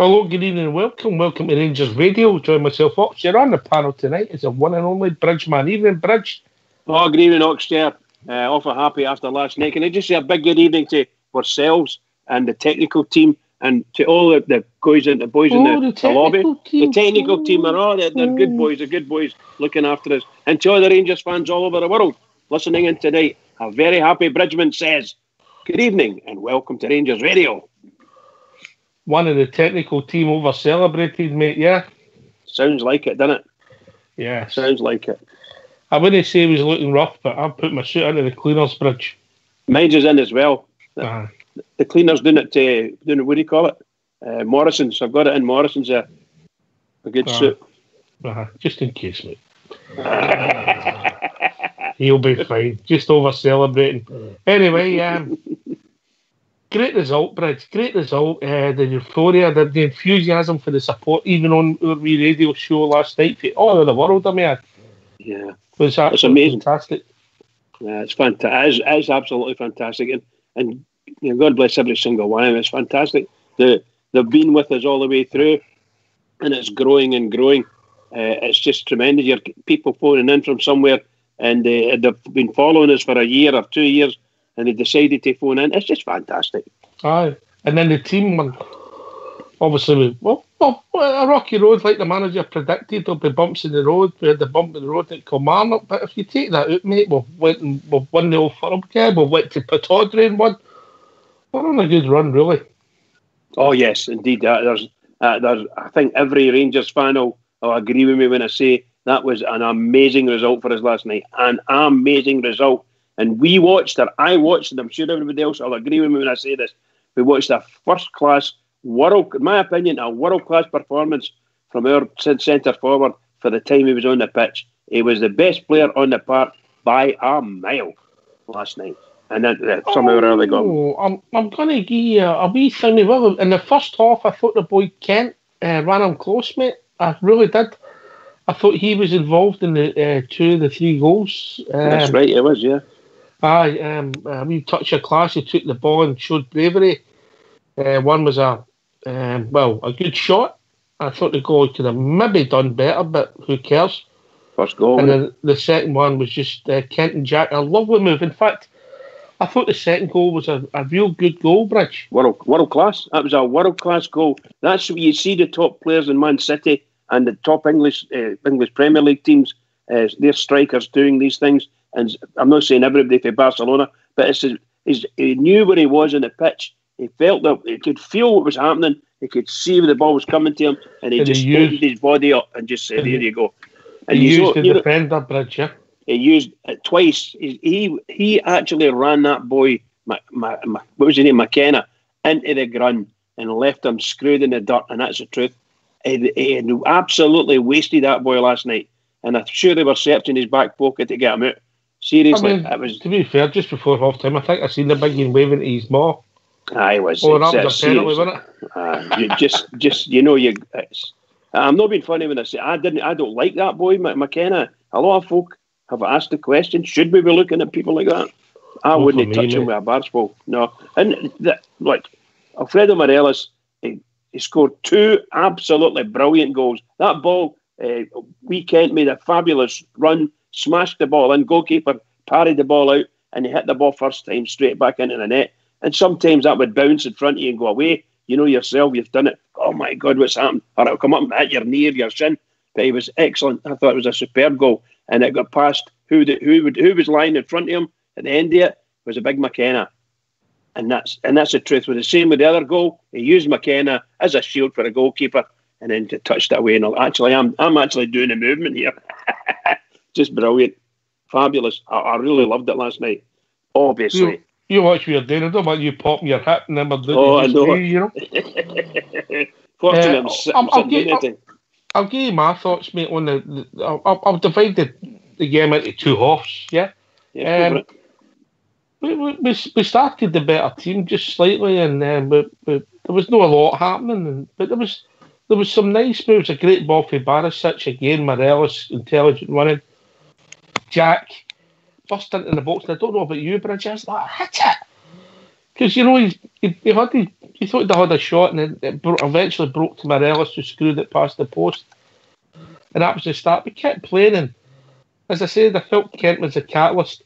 Hello, good evening and welcome. Welcome to Rangers Radio. Join myself, Ox. You're on the panel tonight. It's a one and only Bridgeman. Evening, Bridge. Oh, good evening, Ox. Awful happy after last night. Can I just say a big good evening to ourselves and the technical team and to all the boys in the lobby. The technical team are all they're good boys. They're good boys looking after us. And to all the Rangers fans all over the world listening in tonight, a very happy Bridgeman says, good evening and welcome to Rangers Radio. One of the technical team over celebrated, mate, yeah? Sounds like it, doesn't it? Yeah. Sounds like it. I wouldn't say he was looking rough, but I've put my suit into the cleaners, Bridge. Mine's is in as well. The cleaners doing it, what do you call it? Morrison's. I've got it in Morrison's, a good suit. Just in case, mate. He'll be fine. Just over celebrating. Anyway, great result, Bridge. Great result. The euphoria, the enthusiasm for the support, even on our wee radio show last night, for all over the world, I mean. Yeah. It's amazing. Fantastic. Yeah, it's fantastic. It's absolutely fantastic. And you know, God bless every single one of them. It's fantastic. They've been with us all the way through, and it's growing and growing. It's just tremendous. You're people phoning in from somewhere, and they've been following us for a year or 2 years, and they decided to phone in. It's just fantastic. Aye. And then the team won. Obviously, well, a rocky road, like the manager predicted. There'll be bumps in the road. We had the bump in the road at Kilmarnock. But if you take that out, mate, we've won the Old Firm. Yeah, we've went to Pittodrie and won. We're on a good run, really. Oh, yes, indeed. There's I think every Rangers fan will agree with me when I say that was an amazing result for us last night. An amazing result. And we watched it. I watched it. I'm sure everybody else will agree with me when I say this. We watched a first-class in my opinion, a world-class performance from our centre forward for the time he was on the pitch. He was the best player on the park by a mile last night. And then somehow or other got him. I'm going to give you a wee thing. In the first half, I thought the boy Kent ran him close, mate. I really did. I thought he was involved in the 2 of the 3 goals. That's right, he was, yeah. A wee touch of class. He took the ball and showed bravery. One was a good shot. I thought the goal could have maybe done better, but who cares? First goal. And then the second one was just Kent and Jack. A lovely move. In fact, I thought the second goal was a real good goal, Bridge. World class. That was a world class goal. That's where you see the top players in Man City and the top English Premier League teams, their strikers doing these things. And I'm not saying everybody for Barcelona, but he knew where he was on the pitch. He felt that he could feel what was happening. He could see where the ball was coming to him, and he just opened his body up and just said, "There you go." And he used the defender, Bridge. Yeah, he used it twice. He actually ran that boy, what was his name, McKenna, into the ground and left him screwed in the dirt. And that's the truth. He absolutely wasted that boy last night, and I'm sure they were searching his back pocket to get him out. Seriously, it was. To be fair, just before half time, I think I seen the biggie waving to his maw. I was. Oh, that was a penalty, wasn't it? I'm not being funny when I say I don't like that boy, McKenna. A lot of folk have asked the question: should we be looking at people like that? I wouldn't touch him with a barge ball. No, and Alfredo Morelos, he scored 2 absolutely brilliant goals. That ball, Weekend made a fabulous run, smashed the ball in. Goalkeeper parried the ball out, and he hit the ball first time straight back into the net. And sometimes that would bounce in front of you and go away. You know yourself, you've done it. Oh my God, what's happened? Or it'll come up and hit your knee or your shin. But he was excellent. I thought it was a superb goal. And it got past who was lying in front of him at the end of it was a big McKenna. And that's the truth. With the same with the other goal, he used McKenna as a shield for a goalkeeper and then touched it away. And actually, I'm actually doing a movement here. Just brilliant. Fabulous. I really loved it last night. Obviously. You watch what you're doing. I don't want you popping your hat and then we're doing I know. You know? Fortunately, I'll give you my thoughts, mate, on I'll divide the game into 2 halves, yeah? We started the better team just slightly, and there was not a lot happening, but there was some nice moves. A great ball for Barisic again, Morelos, intelligent running. Jack burst into the box. And I don't know about you, but I just hit it. Because he thought they had a shot, and then it eventually broke to Morelos, who screwed it past the post. And that was the start. We kept playing, and as I said, I felt Kent was the catalyst.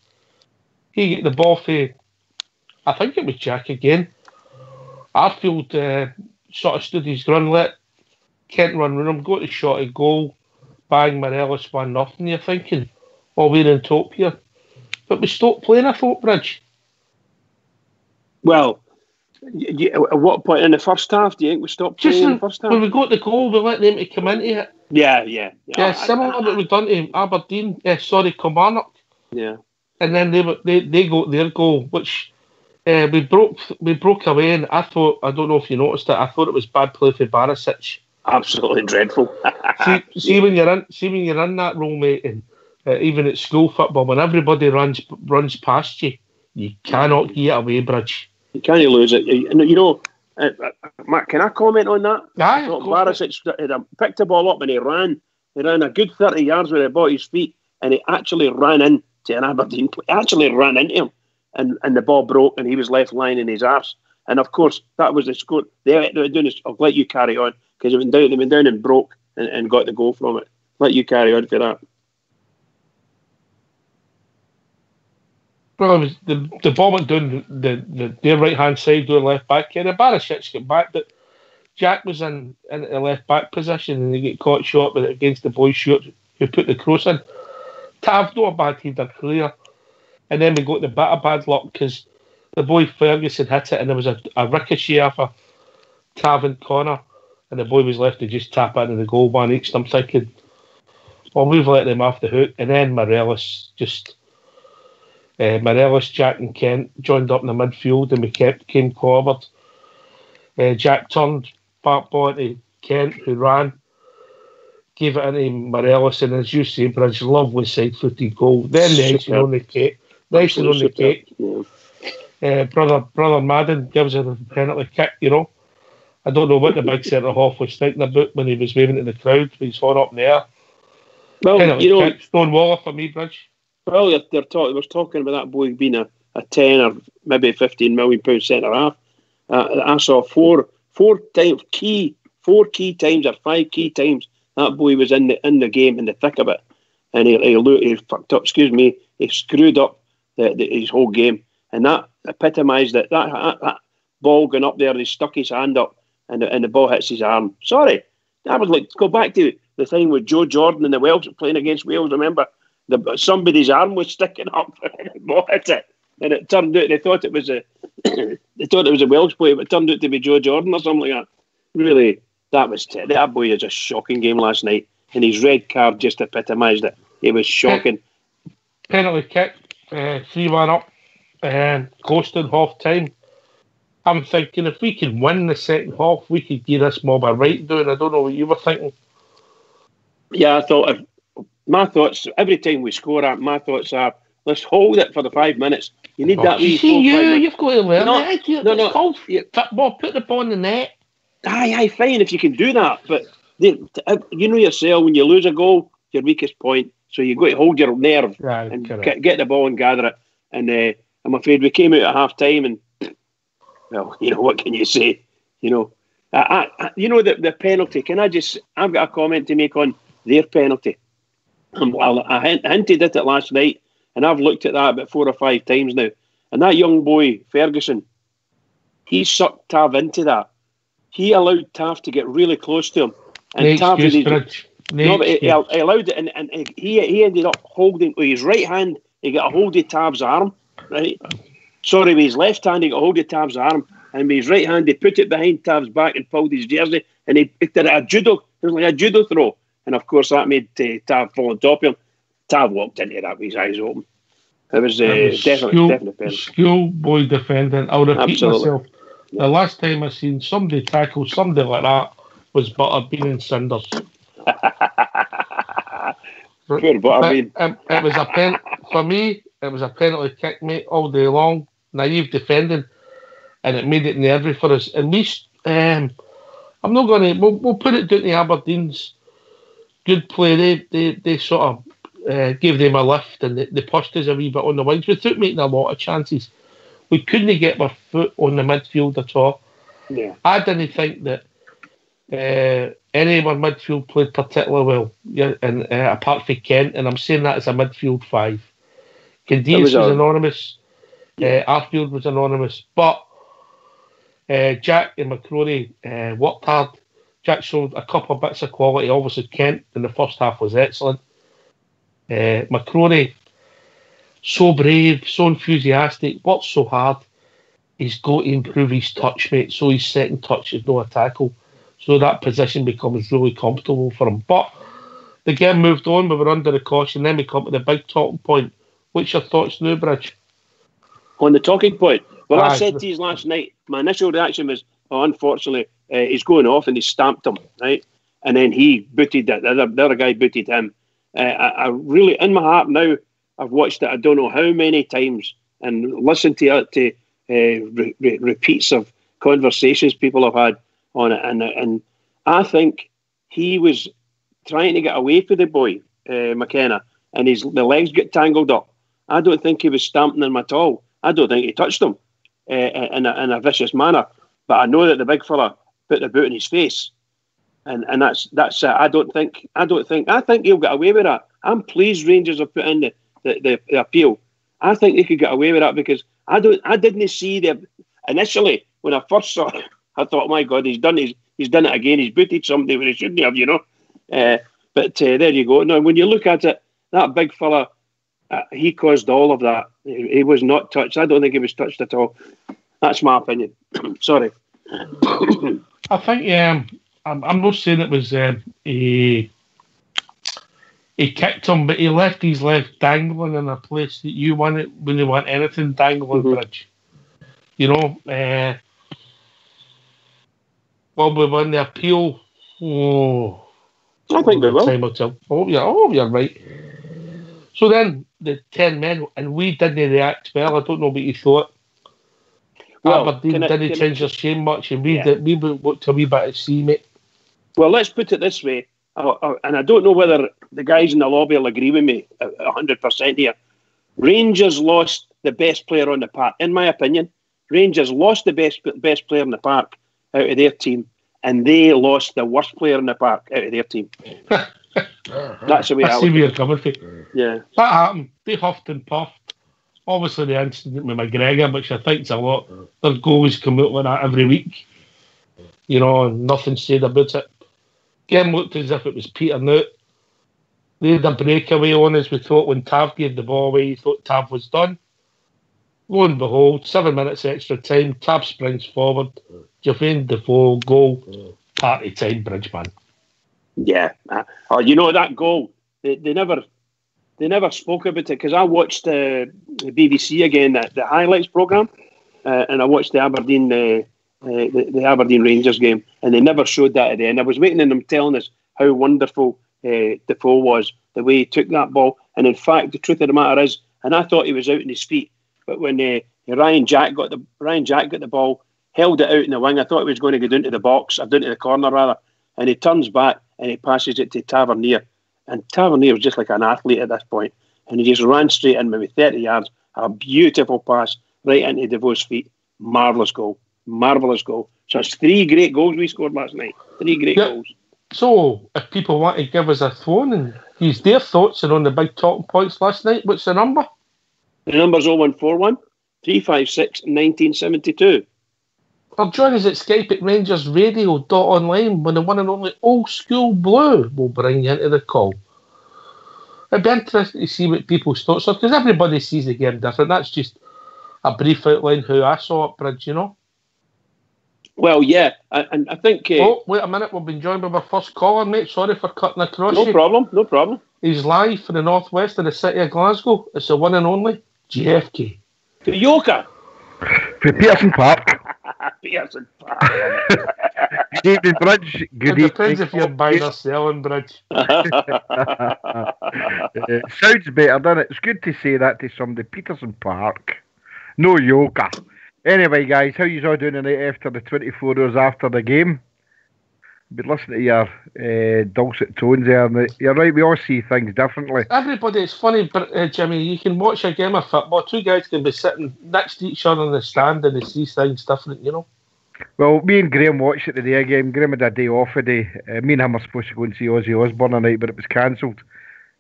He got the ball for, I think it was Jack again. Arfield sort of stood his ground, let Kent run with him, got the shot at goal, bang, Morelos 1-0. You're thinking, oh, we're in top here. But we stopped playing, I thought, Bridge. Well, at what point in the first half do you think we stopped playing in the first half? When we got the goal, we let them to come into it. Yeah. Similar to what we've done to Aberdeen. Kilmarnock. Yeah. And then they got their goal, which we broke away. And I don't know if you noticed it, I thought it was bad play for Barisic. Absolutely dreadful. see when you're in that role, mate, and even at school football, when everybody runs past you, you cannot get away, Bridge. You can't lose it. Matt, can I comment on that? Aye, Barisic picked the ball up and he ran. He ran a good 30 yards with it about his feet, and he actually ran into an Aberdeen player. Actually ran into him, and the ball broke, and he was left lying in his arse. And of course, that was the score. They were doing this. I'll let you carry on, because they went down and broke and got the goal from it. Let you carry on for that. Well, it was the ball went down their right hand side, doing left back. And the Barisic got back, but Jack was in the left back position, and he get caught short with it against the boy short who put the cross in. Tav, not a bad header, clear. And then we got the bit of bad luck because the boy Ferguson hit it, and there was a ricochet off a Tav in corner, and the boy was left to just tap into the goal man each. I'm thinking, well, we've let them off the hook. And then Morelos, Jack and Kent joined up in the midfield, and we came forward. Jack turned back ball to Kent, who ran, gave it into Morelos, and as you say, Bridge, lovely side-footed goal. Then the icing on the cake. Brother Madden gives it a penalty kick, I don't know what the big centre-half was thinking about when he was waving to the crowd. He's on up there. Well, penalty kick, Stonewaller for me, Bridge. Well, we're talking about that boy being a 10 or maybe £15 million centre-half. I saw four key times or 5 key times that boy was in the game, in the thick of it, and he fucked up. He screwed up his whole game, and that epitomised it. That ball going up there, and he stuck his hand up, and the ball hits his arm. Sorry, that was like, go back to the thing with Joe Jordan and the Welsh playing against Wales. Remember, somebody's arm was sticking up, and the ball hit it, and it turned out they thought it was a Welsh player, but it turned out to be Joe Jordan or something like that. Really, that boy is a shocking game last night, and his red card just epitomised it. It was shocking. Penalty kick, 3-1 up, close to half time. I'm thinking if we can win the second half, we could give this mob a right doing. I don't know what you were thinking. Yeah, I thought. My thoughts every time we score, my thoughts are, let's hold it for the 5 minutes. You need that wee. You've got to learn it. It's called football. Put the ball in the net. Aye, fine if you can do that, but you know yourself, when you lose a goal, your weakest point. So you've got to hold your nerve and get the ball and gather it. And I'm afraid we came out at half time, and well, what can you say? The penalty. I've got a comment to make on their penalty. I hinted at it last night, and I've looked at that about 4 or 5 times now. And that young boy, Ferguson, he sucked Tav into that. He allowed Tav to get really close to him. And he allowed it, and he ended up holding with his right hand. He got a hold of Tav's arm, right? Sorry, with his left hand, he got a hold of Tav's arm, and with his right hand, he put it behind Tav's back and pulled his jersey, and he did a judo. It was like a judo throw. And of course, that made Tav fall on top of him. Tav walked into that with his eyes open. It was definitely schoolboy defending. I'll repeat myself. The last time I seen somebody tackle somebody like that was Butterbean and Cinders. Poor Butterbean. It was a pen for me. It was a penalty kick, mate, all day long. Naive defending, and it made it nervy for us. At least, I'm not going to. We'll put it down to Aberdeen's good play. They sort of gave them a lift, and they pushed us a wee bit on the wings without making a lot of chances. we couldn't get our foot on the midfield at all. Yeah. I didn't think that any of our midfield played particularly well. Yeah, and apart from Kent, and I'm saying that as a midfield 5. Cadiz was anonymous. Arfield was anonymous, but Jack and McCrory worked hard. Jack showed a couple of bits of quality. Obviously, Kent in the first half was excellent. McCrory, so brave, so enthusiastic, worked so hard. He's got to improve his touch, mate, so his second touch is not a tackle. So that position becomes really comfortable for him. But the game moved on. We were under the caution. Then we come to the big talking point. What's your thoughts now, Bridge? On the talking point? Well, I said to you last night, my initial reaction was, unfortunately, he's going off and he stamped him, right? And then he booted it. The other guy booted him. I really, in my heart now, I've watched it I don't know how many times and listened to repeats of conversations people have had on it. And I think he was trying to get away from the boy, McKenna, and the legs get tangled up. I don't think he was stamping him at all. I don't think he touched him in a vicious manner. But I know that the big fella put the boot in his face, and that's it. I think he'll get away with that. I'm pleased Rangers have put in the appeal. I think they could get away with that because I didn't see them initially when I first saw it. I thought, my God, he's done it again. He's booted somebody when he shouldn't have, you know. But there you go. Now, when you look at it, that big fella, he caused all of that. He was not touched. I don't think he was touched at all. That's my opinion. Sorry. I think I'm not saying it was he kicked him, but he left his leg dangling in a place that you want it when you want anything dangling, Bridge. You know, well, we won the appeal. I think we will. Time will tell. You're right. So then the 10 men, and we didn't react well. I don't know what you thought. Well, Aberdeen didn't change their shame much, and we looked a wee bit at sea, mate. Well, let's put it this way, and I don't know whether the guys in the lobby will agree with me 100% here. Rangers lost the best player on the park, in my opinion. Rangers lost the best player in the park out of their team, and they lost the worst player in the park out of their team. That's the way I see where you're coming from. Yeah. That happened. They huffed and puffed. Obviously, the incident with McGregor, which I think's a lot. Their goals come out like that every week. You know, and nothing said about it. Game looked as if it was petering out. They had a breakaway on us. We thought when Tav gave the ball away, you thought Tav was done. Lo and behold, 7 minutes extra time. Tav springs forward. Jermaine Defoe goal. Party time, Bridgeman. Yeah. You know that goal. They never spoke about it because I watched the BBC again, the highlights programme, and I watched the Aberdeen the Aberdeen Rangers game, and they never showed that at the end. I was waiting on them telling us how wonderful Defoe was, the way he took that ball. And in fact, the truth of the matter is, and I thought he was out on his feet, but when Ryan Jack got the ball, held it out in the wing, I thought he was going to go down to the box, or down to the corner rather, and he turns back and he passes it to Tavernier. And Tavernier was just like an athlete at this point, and he just ran straight in maybe 30 yards. A beautiful pass right into Defoe's feet. Marvellous goal. So it's 3 great goals we scored last night. 3 great goals. So if people want to give us a phone and use their thoughts on the big talking points last night, what's the number? The number's 0141 356 1972. Or join us at Skype at rangersradio.online when the one and only Old School Blue will bring you into the call. It'd be interesting to see what people's thoughts are, because everybody sees the game different. That's just a brief outline how I saw it, Bridge, you know? Well, yeah, and I think... wait a minute, we've been joined by our first caller, mate. Sorry for cutting across you. No problem. He's live from the northwest of the city of Glasgow. It's the one and only JFK. Yoka! For Pearson Park. Pearson Park. Good evening, Bridge. Good evening. It depends if you're buying or selling, Bridge. Sounds better, doesn't it? It's good to say that to somebody. Peterson Park. No yoga. Anyway, guys, how you all doing tonight after the 24 hours after the game? been listening to your dulcet tones there, and you're right, we all see things differently. Everybody, it's funny, but Jimmy, you can watch a game of football, two guys can be sitting next to each other in the stand and they see things different, you know? Well, me and Graham watched it today again. Graham had a day off today. Me and him were supposed to go and see Ozzy Osbourne tonight, but it was cancelled.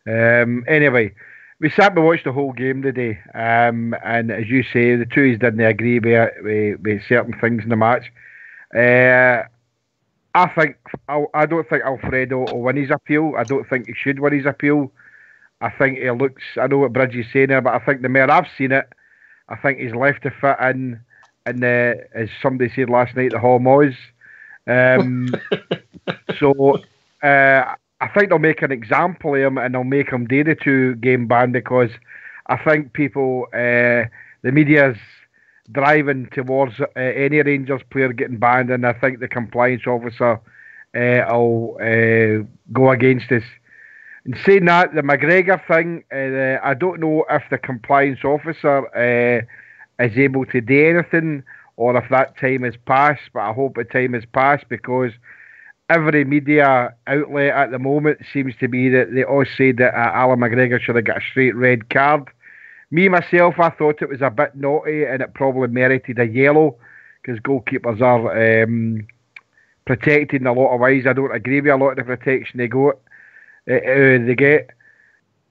Anyway, we sat and watched the whole game today, and as you say, the two of us didn't agree with certain things in the match. I don't think Alfredo will win his appeal. I don't think he should win his appeal. I think he looks. I know what Bridgie's saying there, but I think the more I've seen it, I think he's left to fit in as somebody said last night, the Hall Moys. So I think they'll make an example of him and they'll make him do the 2-game ban, because I think people, the media's driving towards any Rangers player getting banned, and I think the compliance officer will go against us. And saying that, the McGregor thing, I don't know if the compliance officer is able to do anything or if that time has passed, but I hope the time has passed, because every media outlet at the moment seems to be that they all say that Alan McGregor should have got a straight red card. Me, myself, I thought it was a bit naughty and it probably merited a yellow, because goalkeepers are protected in a lot of ways. I don't agree with a lot of the protection they get.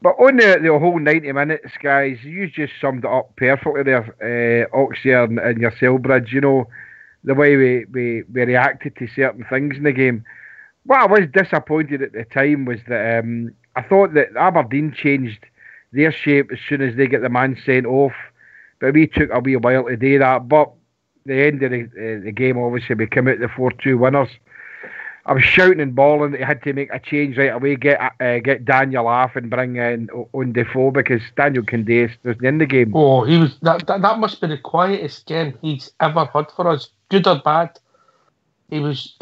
But on the whole 90 minutes, guys, you just summed it up perfectly there, Oxia and yourself, Bridge. You know, the way we reacted to certain things in the game. What I was disappointed at the time was that I thought that Aberdeen changed their shape as soon as they get the man sent off. But we took a wee while to do that. But the end of the game, obviously, we came out the 4-2 winners. I was shouting and bawling that he had to make a change right away, get Daniel off and bring in on Defoe, because Daniel Candace wasn't in the game. Oh, he was that must be the quietest game he's ever had for us, good or bad. He was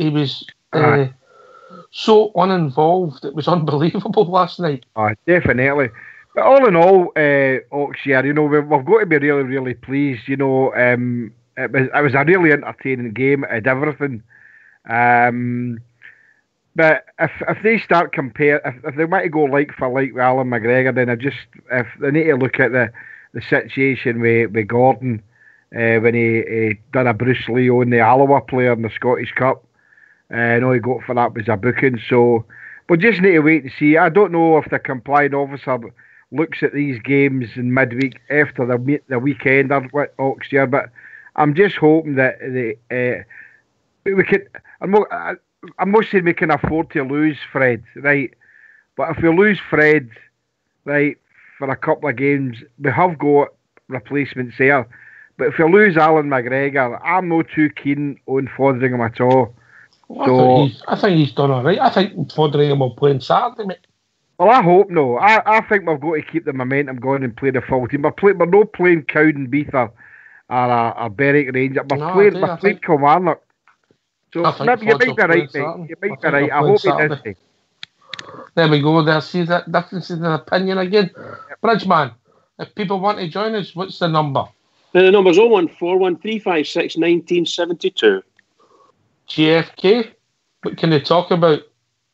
so uninvolved. It was unbelievable last night. Definitely. But all in all, Oxyar, you know, we've got to be really, really pleased. You know, it was a really entertaining game. It had everything. But if they start if they want to go like for like with Alan McGregor, then if they need to look at the situation with Gordon when he done a Bruce Lee on the Alloa player in the Scottish Cup. All he got for that was a booking. So we'll just need to wait and see. I don't know if the compliant officer looks at these games in midweek after the weekend or what, Oxyar, but I'm just hoping that we could. I'm not saying we can afford to lose Fred, right? But if we lose Fred, right, for a couple of games, we have got replacements there. But if we lose Alan McGregor, I'm not too keen on Foderingham at all. Well, I think he's done all right. I think Foderingham will play on Saturday, mate. Well, I hope no. I think we've got to keep the momentum going and play the full team. We're not playing Cowdenbeath or Berwick Rangers. We're playing Kilmarnock. So maybe you might be right, mate. You might be right. I hope he does. There we go. There, see that difference in opinion again. Bridgeman, if people want to join us, what's the number? The number's 01413561972. GFK, what can they talk about?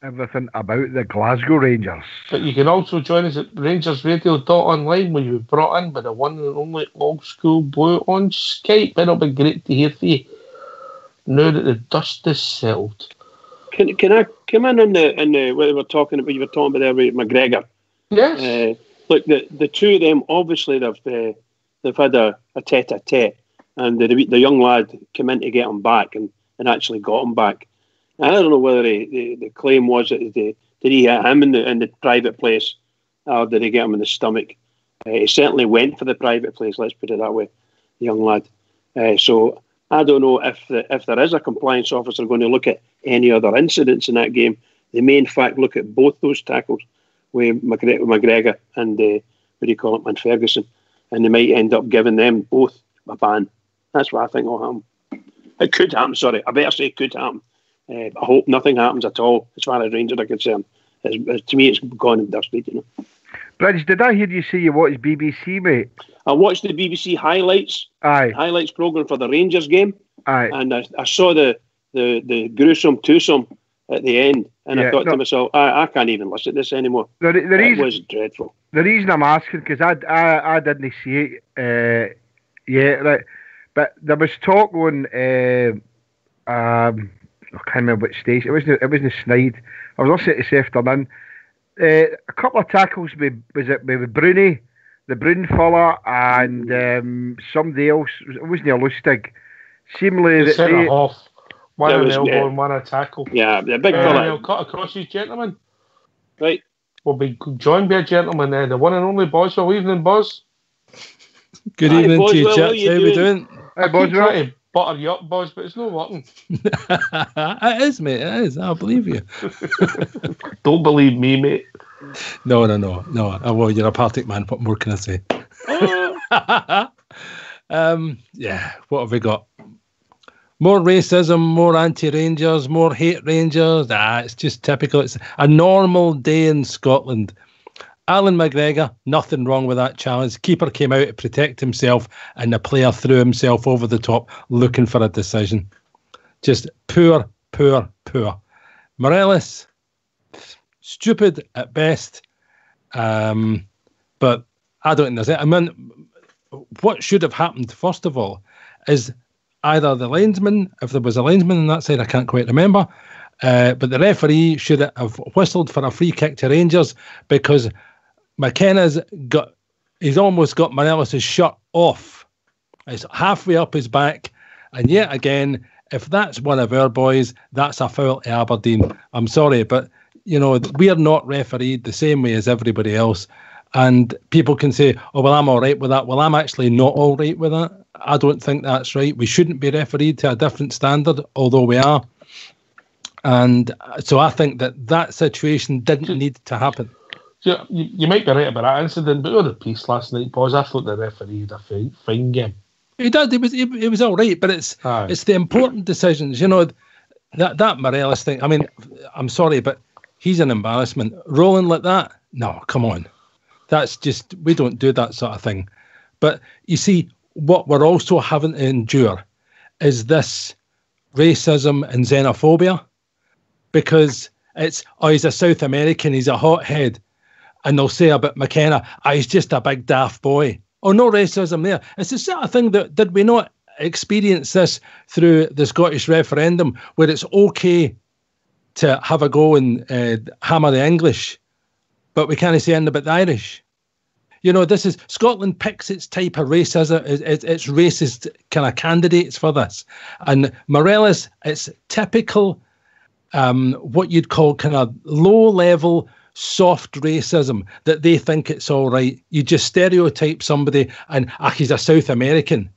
Everything about the Glasgow Rangers. But you can also join us at rangersradio.online, where you've brought in by the one and only Old School Blue on Skype. It'll be great to hear from you now that the dust is settled. Can I come in on the what you were talking about there with McGregor? Yes. Look, the two of them, obviously they've had a tete-a-tete, and the young lad came in to get him back and actually got him back. I don't know whether the claim was that did he hit him in the private place, or did he get him in the stomach? He certainly went for the private place. Let's put it that way, the young lad. So I don't know if there is a compliance officer going to look at any other incidents in that game. They may in fact look at both those tackles with McGregor and Ferguson, and they might end up giving them both a ban. That's what I think will happen. It could happen. Sorry, I better say it could happen. I hope nothing happens at all as far as Rangers are concerned. To me, it's gone and dusted, you know. Bridge, did I hear you say you watched BBC, mate? I watched the BBC highlights programme for the Rangers game. Aye. And I saw the gruesome twosome at the end, and I thought to myself, I can't even listen to this anymore. It was dreadful. The reason I'm asking, because I didn't see it yet, right? But there was talk on, I can't remember which station. It wasn't Snide. I was listening to this afternoon. A couple of tackles with Bruni, the Brun fella, and somebody else. It wasn't a Lustig. Seemingly the centre half. One an elbow and one a tackle. Yeah, the big fella. He'll cut across his gentleman. Right. We'll be joined by a gentleman there, the one and only Boswell. Evening, Buzz. Good evening to you, chaps. How we doing? I keep trying to butter you up, Buzz, but it's not working. It is, mate. It is. I believe you. Don't believe me, mate. No. Well, you're a Partick man. What more can I say? Yeah. What have we got? More racism, more anti-Rangers, more hate Rangers. It's just typical. It's a normal day in Scotland. Alan McGregor, nothing wrong with that challenge. Keeper came out to protect himself, and the player threw himself over the top looking for a decision. Just poor. Morelos, stupid at best. But I don't think there's it. I mean, what should have happened, first of all, is either the linesman, if there was a linesman on that side, I can't quite remember, but the referee should have whistled for a free kick to Rangers, because he's almost got Morelos' shirt off. It's halfway up his back, and yet again, if that's one of our boys, that's a foul to Aberdeen. I'm sorry, but we're not refereed the same way as everybody else. And people can say, oh, well, I'm all right with that. Well, I'm actually not all right with that. I don't think that's right. We shouldn't be refereed to a different standard, although we are. And so I think that situation didn't need to happen. Yeah, you might be right about that incident, but on the piece last night, boys, I thought the referee had a fine game. He did. It was all right, but it's the important decisions. That Morelos thing. I mean, I'm sorry, but he's an embarrassment. Rolling like that? No, come on. That's just, we don't do that sort of thing. But you see, what we're also having to endure is this racism and xenophobia, because it's, he's a South American, he's a hothead. And they'll say about McKenna, he's just a big daft boy. Oh, no racism there. It's the sort of thing that, did we not experience this through the Scottish referendum, where it's okay to have a go and hammer the English, but we can't say anything about the Irish? This is, Scotland picks its type of racism, its racist kind of candidates for this. And Morelos, it's typical, what you'd call kind of low-level, soft racism, that they think it's all right. You just stereotype somebody and, he's a South American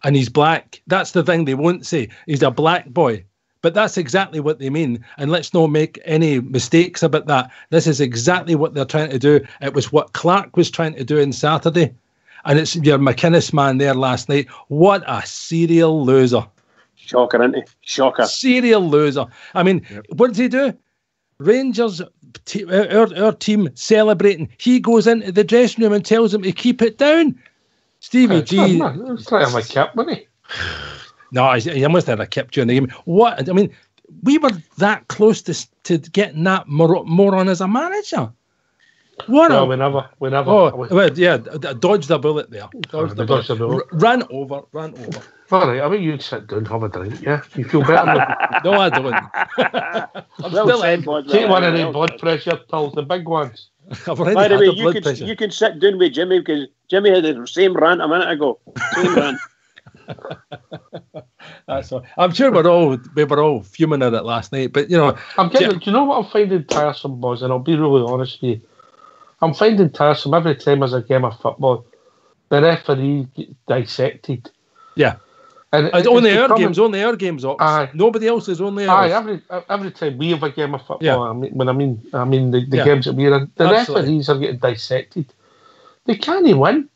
and he's black. That's the thing they won't say. He's a black boy. But that's exactly what they mean. And let's not make any mistakes about that. This is exactly what they're trying to do. It was what Clark was trying to do on Saturday. And it's your McInnes man there last night. What a serial loser. Shocker, isn't he? Shocker. Serial loser. I mean, What does he do? Rangers, our team celebrating. He goes into the dressing room and tells them to keep it down. Stevie G. He's trying to have a cap, wasn't he? No, he must have had a kip during the game. What? I mean, we were that close to getting that moron as a manager. What? No, we never. Oh, well, yeah, dodged a bullet there. Dodged a bullet. Ran over. All right, I mean, you'd sit down, have a drink, yeah? You feel better? No, I don't. I'm still in. Take one of the blood pressure pills, the big ones. By the way, you can sit down with Jimmy, because Jimmy had the same rant a minute ago. Same rant. That's all. I'm sure we were all fuming at it last night, but I'm getting. Do you know what I'm finding tiresome, Buzz? And I'll be really honest with you. I'm finding tiresome every time there's a game of football, the referee gets dissected. Yeah, and only our games. Nobody else is only ours. Every time we have a game of football, yeah. I mean the games that we're in, the referees are getting dissected. They can't win.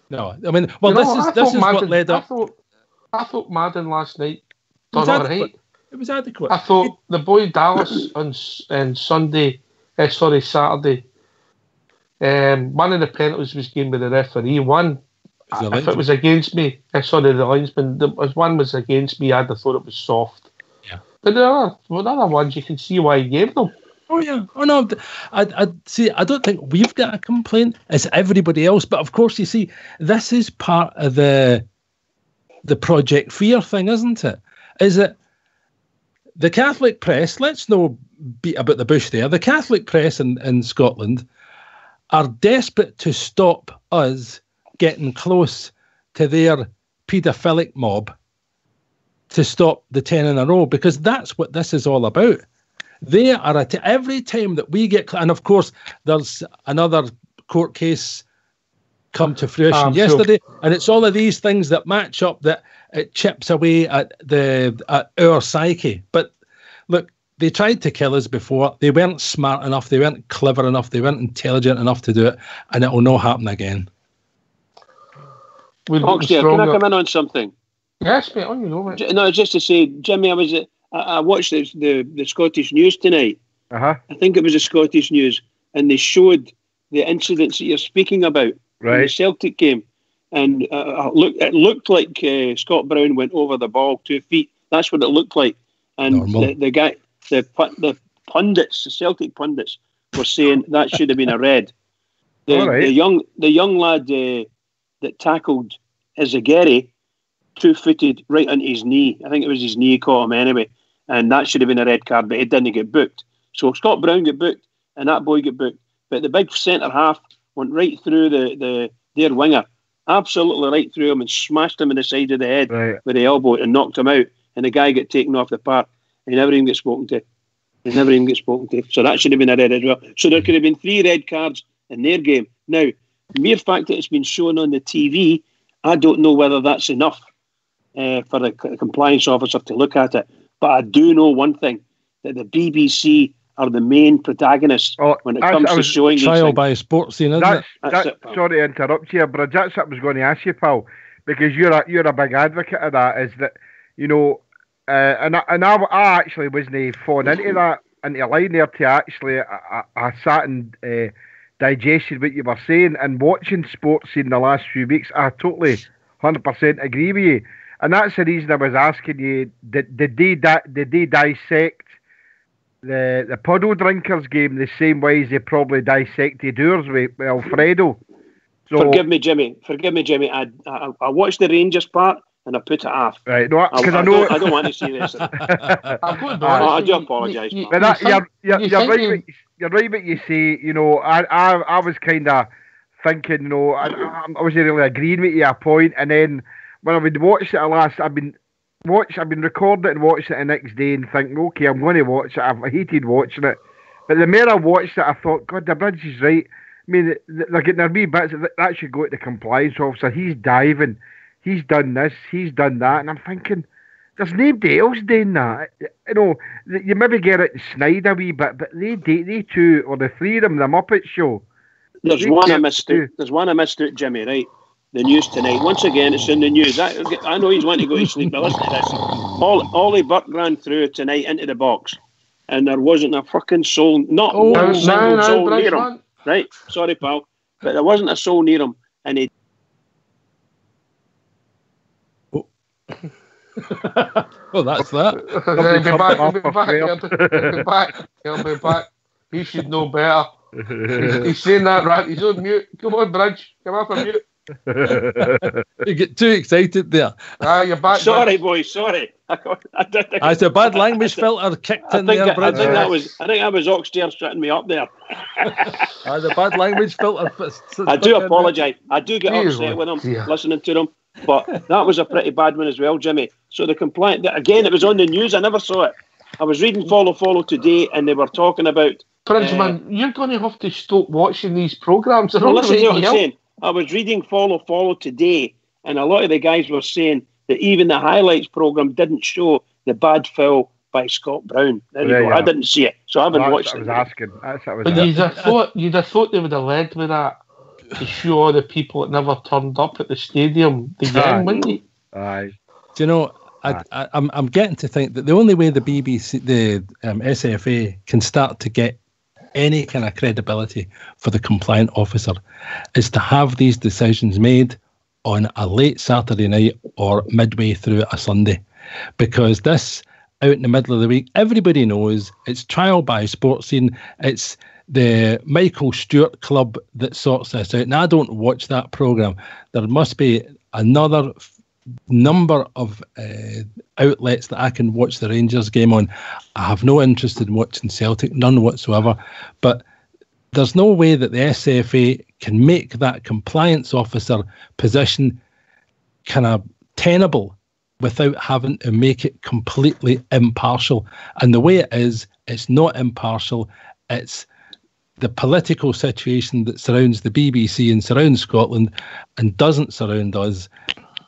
No, I mean, well, this is what led up. I thought Madden last night done all right. It was adequate. I thought the boy Dallas on Saturday. One of the penalties was given by the referee. One, if it was against me, the linesman. One was against me. I'd have thought it was soft. Yeah. But the other ones, you can see why he gave them. Oh yeah. Oh no. I see. I don't think we've got a complaint. It's everybody else. But of course, you see, this is part of the Project Fear thing, isn't it? Is it the Catholic press? Let's no beat about the bush there. The Catholic press in Scotland are desperate to stop us getting close to their paedophilic mob, to stop the 10 in a row, because that's what this is all about. They are every time that we get, and of course, there's another court case come to fruition yesterday, and it's all of these things that match up that it chips away at our psyche. But look, they tried to kill us before. They weren't smart enough. They weren't clever enough. They weren't intelligent enough to do it, and it will not happen again. Oxdear, can I come in on something? Yes, mate. On you know, mate. No, just to say, Jimmy, I watched the Scottish news tonight. Uh-huh. I think it was the Scottish news, and they showed the incidents that you're speaking about in the Celtic game. And it looked like Scott Brown went over the ball 2 feet. That's what it looked like. And the pundits, the Celtic pundits, were saying that should have been a red. The young lad that tackled Izagiri 2-footed right onto his knee. I think it was his knee caught him anyway, and that should have been a red card, but it didn't get booked. So Scott Brown got booked, and that boy got booked. But the big centre half went right through their winger, absolutely right through him, and smashed him in the side of the head with the elbow and knocked him out. And the guy got taken off the park. He never even got spoken to. So that should have been a red as well. So there could have been 3 red cards in their game. Now, the mere fact that it's been shown on the TV, I don't know whether that's enough for the compliance officer to look at it. But I do know one thing, that the BBC are the main protagonists when it comes to showing these trial things. by sports scene, isn't it? Sorry to interrupt you, but that's what I was going to ask you, pal, because you're a big advocate of that, is that, you know, and I actually wasn't falling into line there to actually, I sat and digested what you were saying, and watching sports in the last few weeks, I totally 100% agree with you. And that's the reason I was asking you, did they dissect the puddle drinkers game the same way as they probably dissected ours with Alfredo? So, Forgive me, Jimmy. I watched the Rangers part and I put it off. Right, no, because I know I don't want to see this. I do apologise. You're right what you say. You know, I was kind of thinking, you know, I wasn't really agreeing with you at a point, and then when I would watch it at last, I've been recording it and watching it the next day and thinking, okay, I'm going to watch it. I hated watching it, but the more I watched it, I thought, God, the Bridge is right. I mean, they're getting their wee bits that should go to the compliance officer. He's diving. He's done this. He's done that, and I'm thinking, there's nobody else doing that. You know, you maybe get it and Snide a wee bit, but they two, or the 3 of them, the Muppet Show. There's one I missed out, Jimmy, right? The news tonight. Once again, it's in the news. I know he's wanting to go to sleep, but listen to this. Ollie Burke ran through tonight into the box, and there wasn't a fucking soul, not one single soul near him. Right? Sorry, pal. But there wasn't a soul near him, and he... Well, that's that. He'll be back. He should know better. He's saying that right. He's on mute. Come on, Bridge. Come off on mute. You get too excited there. You're back. Sorry, boys. Sorry. It's a bad language filter kicked in there, Bridge. I think that was Oxdear shutting me up there. The bad language filter. I do apologise. I do get upset with them, listening to them. But that was a pretty bad one as well, Jimmy. So the complaint, again, it was on the news. I never saw it. I was reading Follow today, and they were talking about... Princeman, you're going to have to stop watching these programmes. Listen to what I'm saying. I was reading Follow today, and a lot of the guys were saying that even the highlights programme didn't show the bad foul by Scott Brown. There you go. I didn't see it, so I haven't watched it. You'd have thought they would have led with that to show all the people that never turned up at the stadium the game, wouldn't you? Aye. Do you know, I'm getting to think that the only way the BBC, the SFA can start to get any kind of credibility for the compliant officer is to have these decisions made on a late Saturday night or midway through a Sunday, because this out in the middle of the week. Everybody knows it's trial by sports scene. It's the Michael Stewart Club that sorts this out. And I don't watch that programme. There must be another number of outlets that I can watch the Rangers game on. I have no interest in watching Celtic, none whatsoever. But there's no way that the SFA can make that compliance officer position kind of tenable without having to make it completely impartial. And the way it is, it's not impartial. It's the political situation that surrounds the BBC and surrounds Scotland and doesn't surround us.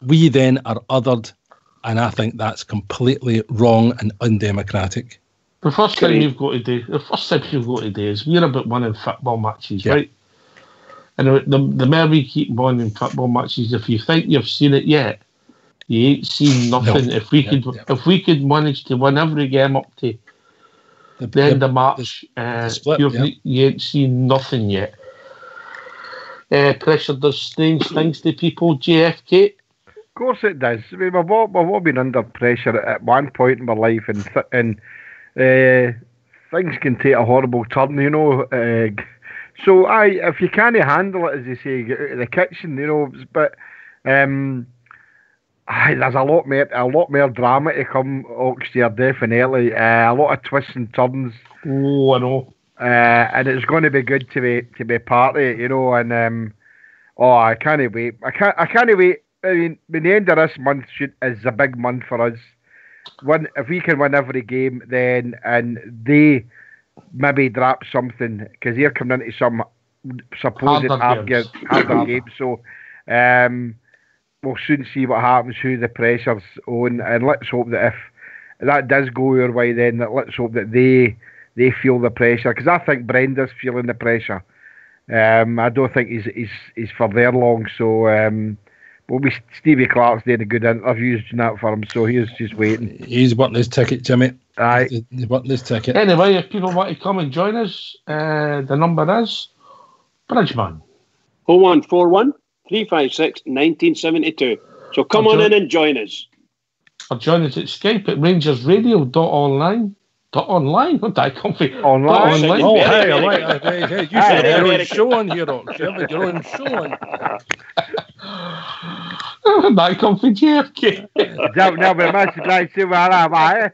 We then are othered, and I think that's completely wrong and undemocratic. The first thing you've got to do is we're about winning football matches, right? And the more we keep winning football matches, if you think you've seen it yet, you ain't seen nothing. No. If we could manage to win every game up to the end of March, you ain't seen nothing yet. Pressure does strange things to people, JFK. Of course it does. I mean, we've all been under pressure at one point in our life, and things can take a horrible turn, you know. So if you can't handle it, as they say, get out of the kitchen, you know. But there's a lot more drama to come next year, definitely. A lot of twists and turns. Oh, I know. And it's going to be good to be part of it, you know. And I can't wait. I can't wait. I mean, the end of this month is a big month for us. If we can win every game, then and they maybe drop something because they're coming into some supposed harder games. So we'll soon see what happens, who the pressure's on, and let's hope that if that does go our way, then let's hope that they feel the pressure, because I think Brenda's feeling the pressure. I don't think he's for there long. So. Stevie Clark's doing a good interviews and that for him, so he's just waiting. He's wanting his ticket, Jimmy. Aye. He's wanting his ticket. Anyway, if people want to come and join us, the number is Bridgeman. 0141 356 1972. So come on in and join us. Or join us at Skype at rangersradio.online. Online? What did I come for? Online. Oh, hey. You should have your own show on here, Rock. You have your own show on. I come for JFK. Now we're much like to where am I?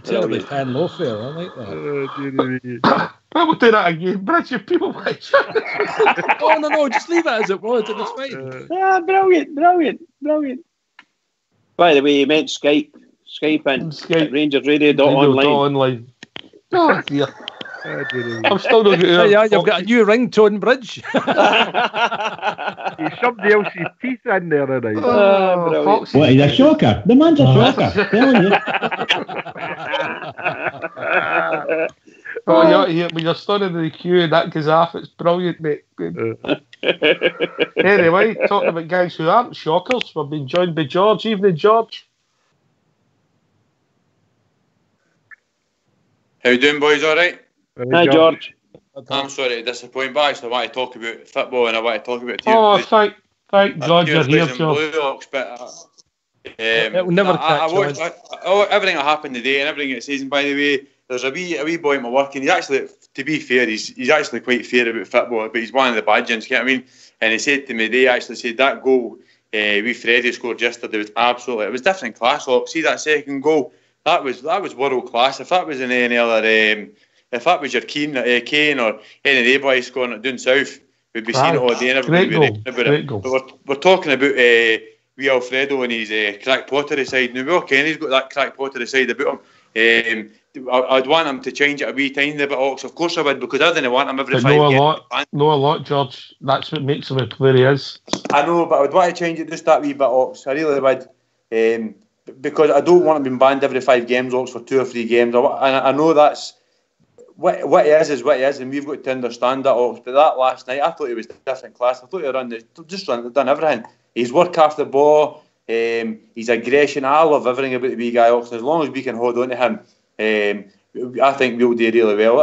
Terribly fan low fair, I like that. I will do that again. Bridget, people watch. Oh, no, just leave it as it was. It was fine. Brilliant. By the way, you meant Skype in at rangersradio.online. Oh, dear. I'm still not getting you've got a new ringtone, Bridge. Somebody else's teeth in there tonight. What, he's a shocker? The man's a shocker. Telling you. You're standing in the queue and that goes off. It's brilliant, mate. Anyway, talking about guys who aren't shockers, we've been joined by George. Evening, George. How you doing, boys? All right? Hi, George. I'm sorry to disappoint, but actually I want to talk about football and I want to talk about thank God you're here, George. It will never catch I watched everything that happened today and everything it says. And by the way, there's a wee boy at my work, and he's actually, to be fair, he's actually quite fair about football, but he's one of the bad gents, you know what I mean? And he said to me, they actually said that goal Freddie scored yesterday was absolutely, it was different class. Look, see that second goal, that was world class. If that was in any other, if that was your Kane or any of the boys scoring it down south, we'd be seeing it all day and everybody would be about it. But we're talking about wee Alfredo and his crack pottery side. Now, we all ken he's got that crack pottery side about him. I'd want him to change it a wee tiny bit, Ox. Of course I would, because I didn't want him every 5 games. No, a lot, George. That's what makes him a player he is. I know, but I would want to change it just that wee bit, Ox. I really would. Because I don't want him being banned every 5 games, Ox, for 2 or 3 games. I know that's what he is what he is, and we've got to understand that, Ox. But that last night, I thought he was different class. I thought he done everything. His work off the ball, his aggression. I love everything about the wee guy, Ox. As long as we can hold on to him, I think we'll do really well.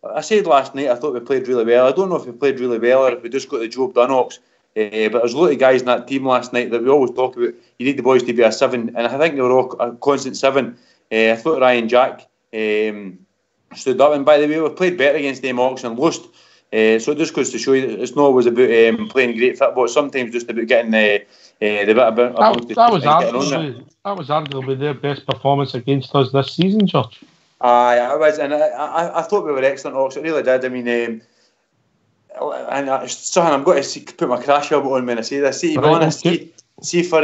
I said last night I thought we played really well. I don't know if we played really well or if we just got the job done, Ox. But there's a lot of guys in that team last night that we always talk about. You need the boys to be a 7, and I think they were all a constant 7. I thought Ryan Jack stood up, and by the way, we played better against them Hawks and lost. So it just goes to show you that it's not always about playing great football. It's sometimes just about getting the bit about. That was arguably their best performance against us this season, George. Aye, it was, and I thought we were excellent Hawks. I really did. I mean, and something I'm going to put my crash helmet on when I say this. See, to be honest, see for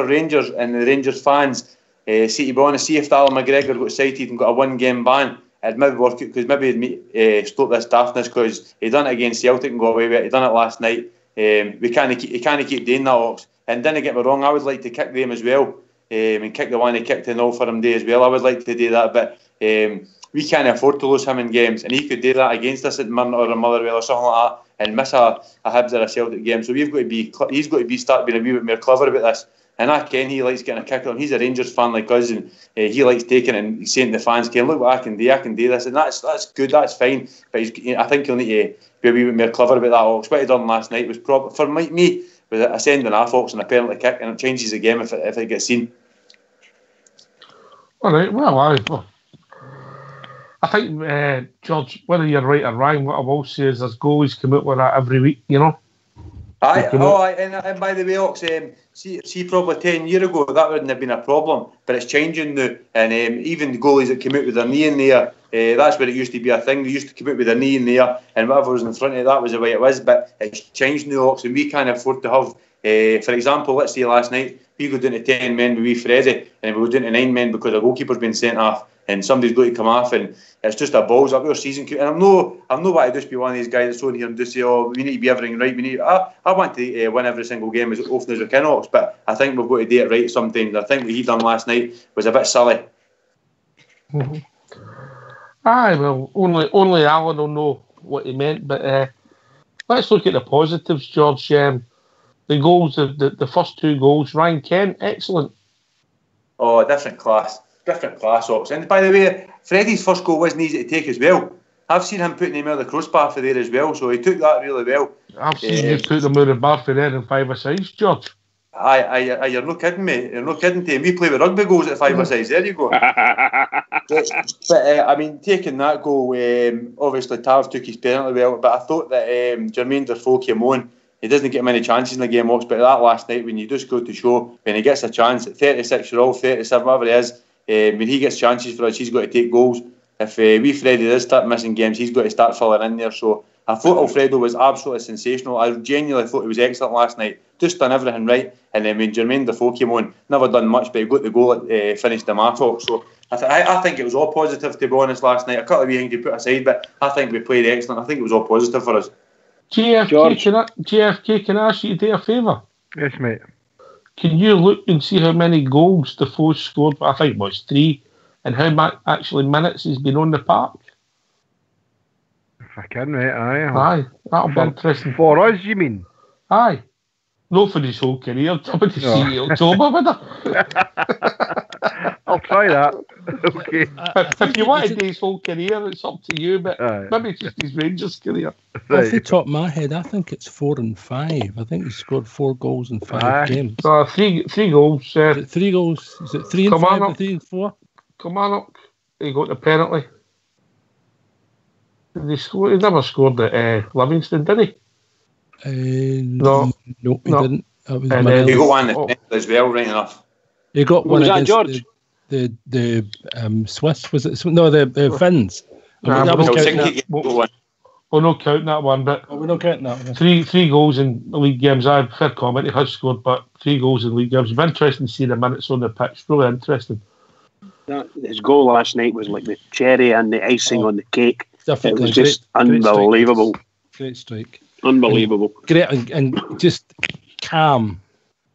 Rangers and the Rangers fans, see to be honest, see if Alan McGregor got cited and got a 1-game ban. It'd maybe work because maybe he'd stop this daftness because he done it against Celtic and got away with it. He done it last night. He can't keep doing that, Hawks. And didn't get me wrong, I would like to kick them as well, and kick the one he kicked in all for him day as well. I would like to do that, but we can't afford to lose him in games, and he could do that against us at Murn or Motherwell or something like that, and miss a Hibs or a Celtic game. So he's got to start being a wee bit more clever about this. And I ken he likes getting a kick on. He's a Rangers fan like us, and he likes taking it and saying to the fans, "Ken, look what I can do this," and that's good, that's fine. But I think he'll need to be a wee bit more clever about that. Hawks. What he done last night was proper for me. Was a sending half Hawks and a penalty kick, and it changes the game if it gets seen. All right, well, I think George, whether you're right or wrong, what I will say is there's goalies come out with that every week, you know. And by the way, Hawks, see, probably 10 years ago that wouldn't have been a problem, but it's changing now. And even the goalies that came out with their knee in there, that's where it used to be a thing. They used to come out with their knee in there, and whatever was in front of it, that was the way it was. But it's changed now, Hawks, and we can't afford to have. For example, let's say last night we go down to 10 men with wee Freddie, and we go down to 9 men because our goalkeeper's been sent off, and somebody's got to come off, and it's just a balls up our season. And I'm not want to just be one of these guys that's on here and just say, "Oh, we need to be everything right." I want to win every single game as often as we can, Hawks, but I think we've got to do it right sometimes. I think what he done last night was a bit silly. Mm-hmm. Aye, well, only Alan will know what he meant, but let's look at the positives, George. The goals, the first 2 goals, Ryan Kent, excellent. Oh, different class, Hawks. And by the way, Freddie's first goal wasn't easy to take as well. I've seen him putting him out of the crossbar for there as well, so he took that really well. I've seen you put them out of the bar for there in 5-a-sides, George. Aye, you're not kidding me. You're not kidding to me. We play with rugby goals at 5-a-sides. There you go. but I mean, taking that goal, obviously Tav took his penalty well, but I thought that Jermaine Defoe came on. He doesn't get many chances in the game, Hawks, but that last night, when you just go to show, when he gets a chance at 36-year-old, 37, whatever he is, when he gets chances for us, he's got to take goals. If wee Freddie does start missing games, he's got to start filling in there. So I thought Alfredo was absolutely sensational. I genuinely thought he was excellent last night. Just done everything right. And then when Jermaine Defoe came on, never done much, but he got the goal, finished him off. So I think it was all positive, to be honest, last night. A couple of wee things to put aside, but I think we played excellent. I think it was all positive for us. JFK, can I ask you to do a favour? Yes, mate. Can you look and see how many goals Defoe scored? I think it was 3, and how minutes he's been on the park? If I can, mate, aye. That'll be interesting. For us, you mean? Aye. Not for his whole career. I'm going to see October with her. I'll try that. Okay. If you want to do his whole career, it's up to you, but maybe it's just his Rangers career. Right. Off the top of my head, I think it's 4 and 5. I think he scored 4 goals in 5 games. 3 goals. Is it 3 goals? Is it 3 and 5 or 3 and 4? Kilmarnock. He got the penalty. He never scored at Livingston, did he? No, he didn't. He got one as well, right enough. He got one against George? The Swiss, was it? No, the Finns. That was we're not counting that one, but we're not counting that one. Three goals in league games. I've fair comment. He has scored, but 3 goals in league games. It's interesting to see the minutes on the pitch. Really interesting. His goal last night was like the cherry and the icing on the cake. Definitely. It was just unbelievable. Great strike. Unbelievable. Great and just calm.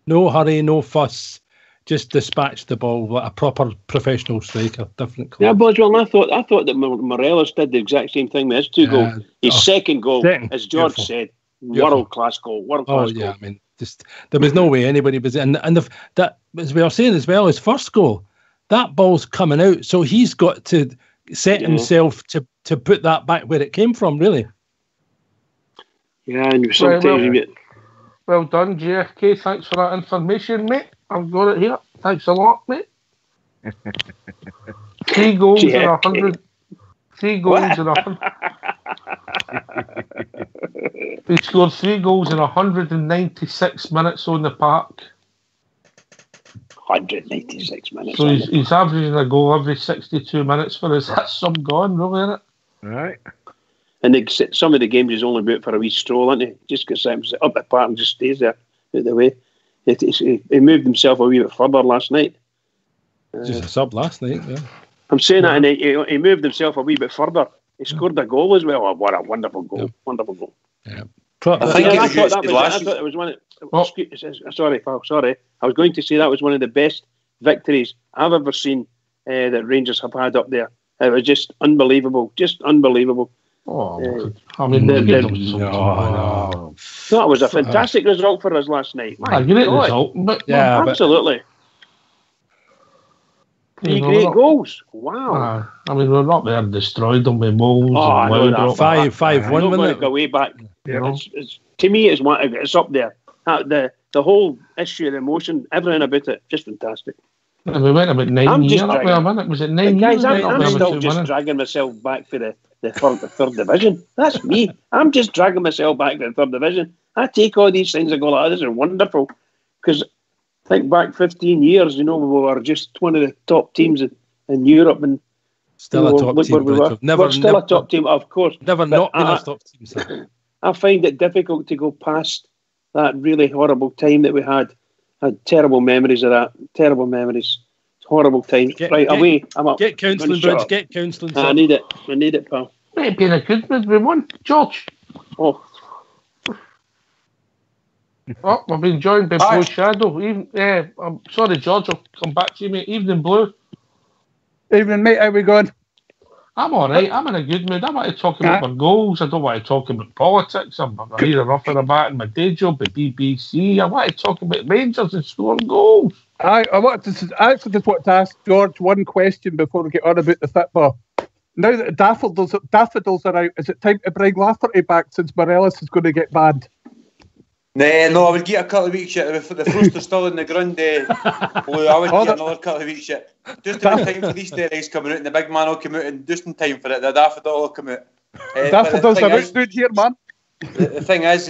No hurry, no fuss. Just dispatch the ball like a proper professional striker. Different class. Yeah, Boswell, I thought that Morelos did the exact same thing with his 2 goals. His second goal, as George said, world-class goal. World-class goal. I mean, just there was no way anybody was... And that, as we were saying as well, his first goal, that ball's coming out, so he's got to set himself to put that back where it came from, really. Yeah, and sometimes Well done, JFK. Thanks for that information, mate. I've got it here. Thanks a lot, mate. 3 goals in 100. 3 goals in 100. He scored 3 goals in 196 minutes on the park. 196 minutes. So he's averaging a goal every 62 minutes for us. That's some gone, really, isn't it? Right. And some of the games he's only out for a wee stroll, isn't he? Just gets up the park and just stays there out the way. He moved himself a wee bit further last night. Just a sub last night, yeah. I'm saying that, and he moved himself a wee bit further. He scored a goal as well. Oh, what a wonderful goal! Yep. Wonderful goal. Yeah. I thought it was one. Sorry, pal. Sorry. I was going to say that was one of the best victories I've ever seen that Rangers have had up there. It was just unbelievable. Just unbelievable. Oh, I mean, no. That was a fantastic result for us last night. A great result, but yeah, absolutely. 3 great goals. Wow. I mean, we're not there and destroyed them with moles. Oh, and I know that. 5-1 minute. Go way back. Yeah. It's, to me, it's up there. The whole issue, the emotion, everything about it, just fantastic. And we went about 9 years up there, wasn't it? Was it 9 years? I'm still just dragging myself back for the third division. That's me. I'm just dragging myself back to the third division. I take all these things and go, oh, this is wonderful. Because think back 15 years, we were just one of the top teams in Europe, and still a top team. We're still a top team, of course. Never not been a top team. So. I find it difficult to go past that really horrible time that we had. I had terrible memories of that. Terrible memories. Horrible times. Away. I'm up. Get counselling, Bridge. Get counselling. I need it, pal. Might be in a good mood. We won, George. Oh, we've been joined by Blue Shadow. I'm sorry, George. I'll come back to you, mate. Evening, Blue. Evening, mate. How we going? I'm all right. I'm in a good mood. I want to talk about my goals. I don't want to talk about politics. I'm here enough in about in my day job at BBC. I want to talk about Rangers and scoring goals. I just want to ask George one question before we get on about the football. Now that daffodils are out, is it time to bring Lafferty back since Morelos is going to get banned? No, I would get a couple of weeks yet. The frost is still in the ground. Blue, I would get another couple of weeks yet. Just in time for the Easter eggs coming out, and the big man will come out, and just in time for it, the daffodil will come out. Daffodils are out good here, man. The thing is,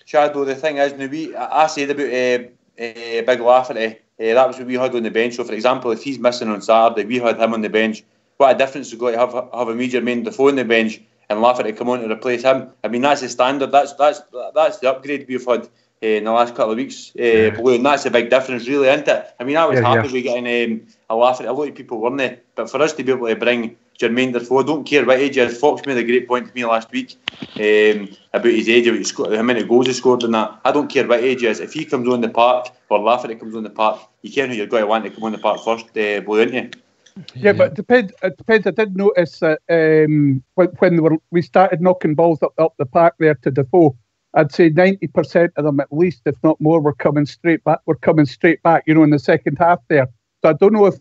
Shadow, I said about Big Lafferty, that was what we had on the bench. So, for example, if he's missing on Saturday, we had him on the bench. What a difference we've got to have a Major Main Defoe on the bench and Lafferty come on to replace him. I mean, that's the standard. That's the upgrade we've had in the last couple of weeks, Blue, and that's a big difference, really, isn't it? I mean, I was happy with getting a Lafferty. A lot of people weren't they? But for us to be able to bring Jermaine Defoe, I don't care what age he is. Fox made a great point to me last week about his age, about how many goals he scored and that. I don't care what age he is. If he comes on the park or Lafferty comes on the park, you care who you're going to want to come on the park first, Blue, isn't you? Yeah, but it depends. I did notice that when we started knocking balls up the park there to Defoe, I'd say 90% of them, at least, if not more, were coming straight back. In the second half there. So I don't know if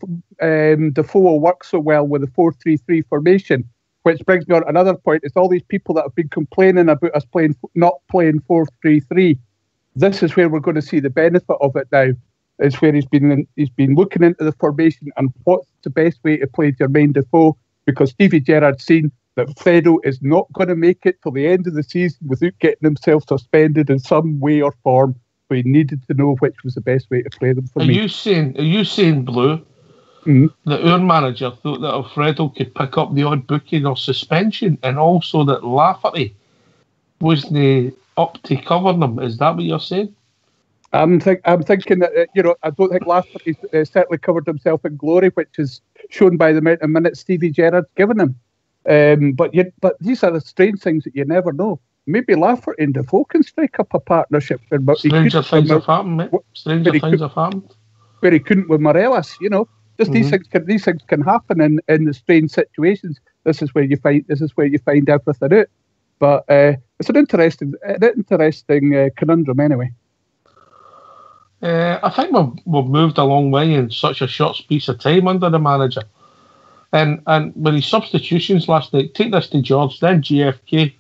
Defoe will work so well with the 4-3-3 formation. Which brings me on to another point: it's all these people that have been complaining about us not playing 4-3-3. This is where we're going to see the benefit of it now. Is where he's been looking into the formation and what's the best way to play Jermaine Defoe, because Stevie Gerrard's seen that Fredo is not going to make it till the end of the season without getting himself suspended in some way or form. So he needed to know which was the best way to play them. Are you saying, Blue, that our manager thought that Alfredo could pick up the odd booking or suspension, and also that Lafferty wasn't up to cover them? Is that what you're saying? I'm thinking that I don't think Lafferty's certainly covered himself in glory, which is shown by the amount of minutes Stevie Gerrard's given him. But these are the strange things that you never know. Maybe Lafferty and Defoe can strike up a partnership. Stranger things have happened, mate. Stranger things have happened. Where he couldn't with Morelos, These things can happen in the strange situations. This is where you find everything out. But it's an interesting conundrum anyway. I think we've moved a long way in such a short space of time under the manager. And with his substitutions last night, take this to George, then JFK.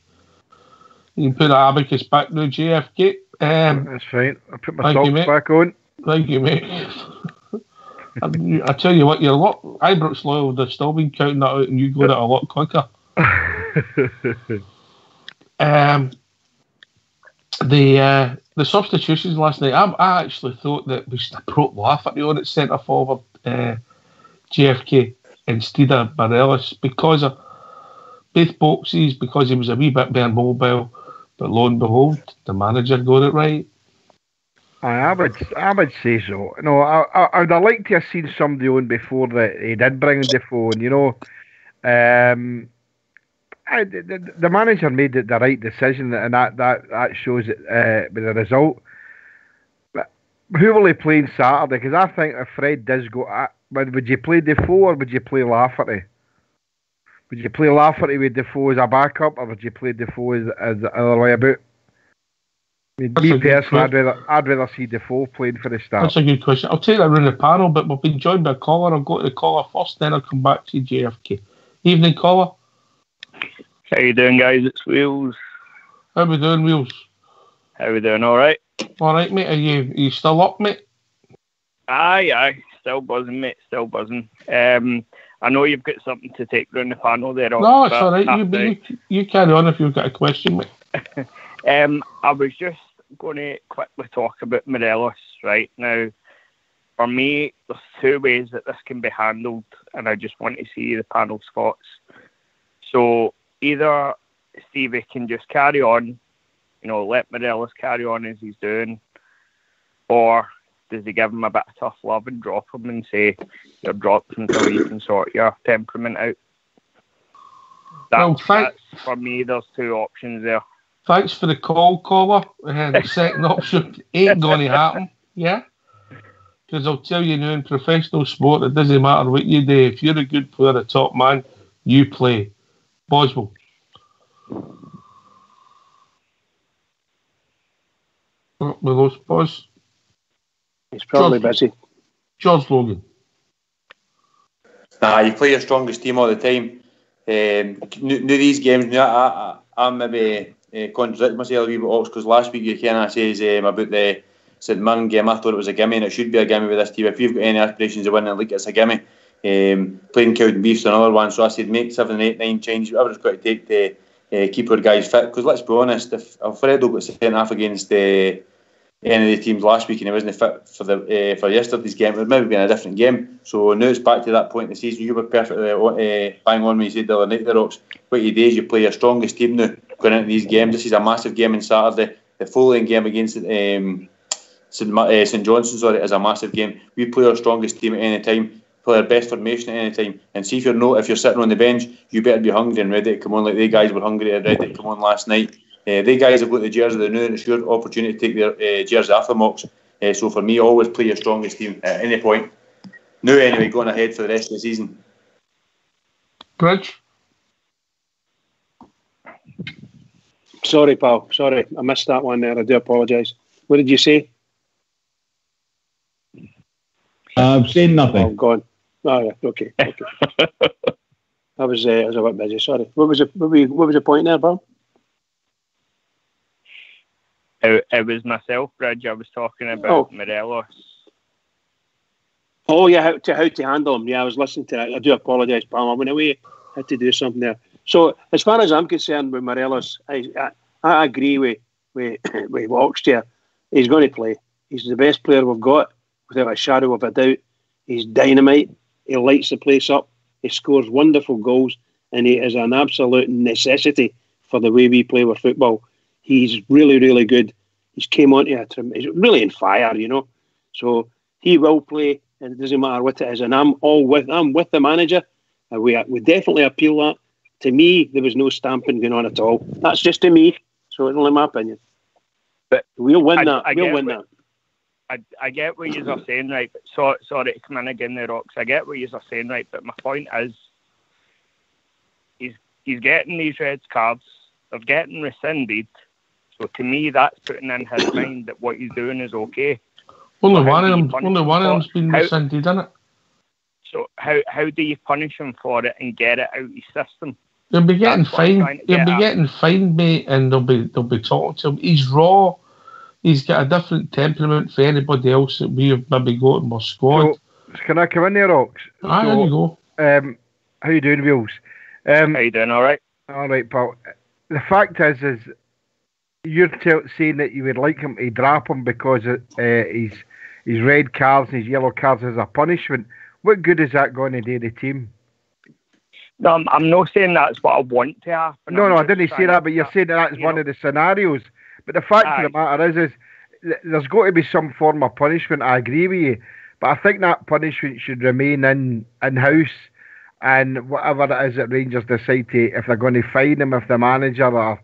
You can put Abacus back now, JFK. That's fine. I put my socks back on. Thank you, mate. I tell you what, you're a lot. Ibrox loyal would have still been counting that out, and you got it a lot quicker. The substitutions last night, I actually thought that we should have brought Lafferty on at centre forward, JFK, instead of Morelos, because of both boxes, because he was a wee bit more mobile, but lo and behold, the manager got it right. I would say so. No, I would have liked to have seen somebody on before that he did bring Defoe, and the manager made the right decision, and that shows it with the result. But who will he play on Saturday? Because I think if Fred does go, would you play Defoe or would you play Lafferty? Would you play Lafferty with Defoe as a backup, or would you play Defoe as the other way about? Me personally, I'd rather see Defoe playing for the start. That's a good question. I'll take that around the panel, but we've been joined by a caller. I'll go to the caller first, then I'll come back to JFK. Evening, caller. How you doing, guys? It's Wheels. How we doing, Wheels? How we doing? All right. All right, mate. Are you still up, mate? Aye. Still buzzing, mate. Still buzzing. I know you've got something to take round the panel there. No, it's all right. You carry on if you've got a question, mate. I was just going to quickly talk about Morelos right now. For me, there's two ways that this can be handled, and I just want to see the panel's thoughts. So either Stevie can just carry on, let Morelos carry on as he's doing, or does he give him a bit of tough love and drop him and say you're dropped until you can sort your temperament out? That's for me, there's two options there. Thanks for the call, caller. The second option ain't going to happen, yeah? Because I'll tell you now, in professional sport, it doesn't matter what you do. If you're a good player, a top man, you play. Boswell. We lost Bos. He's probably busy. George Logan. You play your strongest team all the time. These games, I'm maybe contradict myself a wee bit, because last week you kind of says about the St Mirren game. I thought it was a gimme, and it should be a gimme with this team. If you've got any aspirations of winning the league, it's a gimme. Playing Cowdenbeath's another one, so I said make 7, 8, 9 changes, whatever it's got to take to keep our guys fit. Because let's be honest, if Alfredo got sent off against any of the teams last week and he wasn't fit for yesterday's game, it would maybe been a different game. So now it's back to that point in the season. You were perfectly bang on when you said the other night, the Rocks. What you do is you play your strongest team now going into these games. This is a massive game on Saturday. The Foley game against St Johnstone is a massive game. We play our strongest team at any time, play our best formation at any time, and see if you're sitting on the bench, you better be hungry and ready to come on like they guys were hungry and ready to come on last night. They guys have got the jersey they know, and it's your opportunity to take their jersey off the mocks. So for me, always play your strongest team at any point. Now anyway, going ahead for the rest of the season. Bridge? Sorry, pal. Sorry, I missed that one there. I do apologise. What did you say? I've seen nothing. Oh, gone. Oh, yeah. Okay. I was a bit busy. Sorry. What was the point there, pal? It was myself, Bridge. I was talking about Morelos. Oh yeah, how to handle him. Yeah, I was listening to that. I do apologise, pal. I went away. Had to do something there. So as far as I'm concerned with Morelos, I agree with Walks here. He's going to play. He's the best player we've got, without a shadow of a doubt. He's dynamite. He lights the place up. He scores wonderful goals, and he is an absolute necessity for the way we play with football. He's really, really good. He's came onto he's really on fire, So he will play, and it doesn't matter what it is. And I'm with the manager. And we definitely appeal that. To me, there was no stamping going on at all. That's just to me. So it's only my opinion. But we'll win that. We'll win that. I get what you're saying, right? But sorry to come in again, the Rocks. I get what you're saying, right? But my point is, he's getting these red cards. They're getting rescinded. So to me, that's putting in his mind that what he's doing is okay. Only one of them's been rescinded, isn't it? So how do you punish him for it and get it out of his system? They'll be getting fined. They'll be getting fined, mate, and they'll be talking to him. He's raw. he's got a different temperament for anybody else that we have maybe got in our squad. So, can I come in there, Ox? Aye, there you go. How you doing, Wheels? How you doing? All right. All right, pal. The fact is you're saying that you would like him to drop him because his red cards and his yellow cards as a punishment. What good is that going to do the team? No, I'm not saying that's what I want to happen. No, I didn't say that, but you're saying that's one of the scenarios. But the fact of the matter is there's got to be some form of punishment. I agree with you, but I think that punishment should remain in-house, and whatever it is that Rangers decide to, if they're going to fine him, if the manager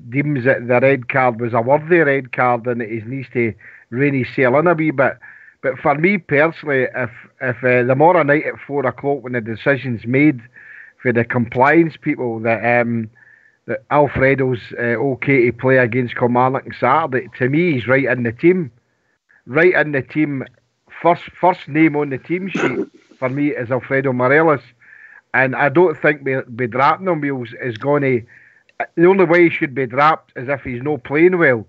deems that the red card was a worthy red card and it needs to rein his sail in a wee bit. But for me personally, if the tomorrow night at 4 o'clock when the decision's made for the compliance people that Alfredo's okay to play against Kilmarnock on Saturday, to me he's right in the team. Right in the team. First name on the team sheet for me is Alfredo Morelos. And I don't think be dropping him Wheels is going to... The only way he should be dropped is if he's not playing well.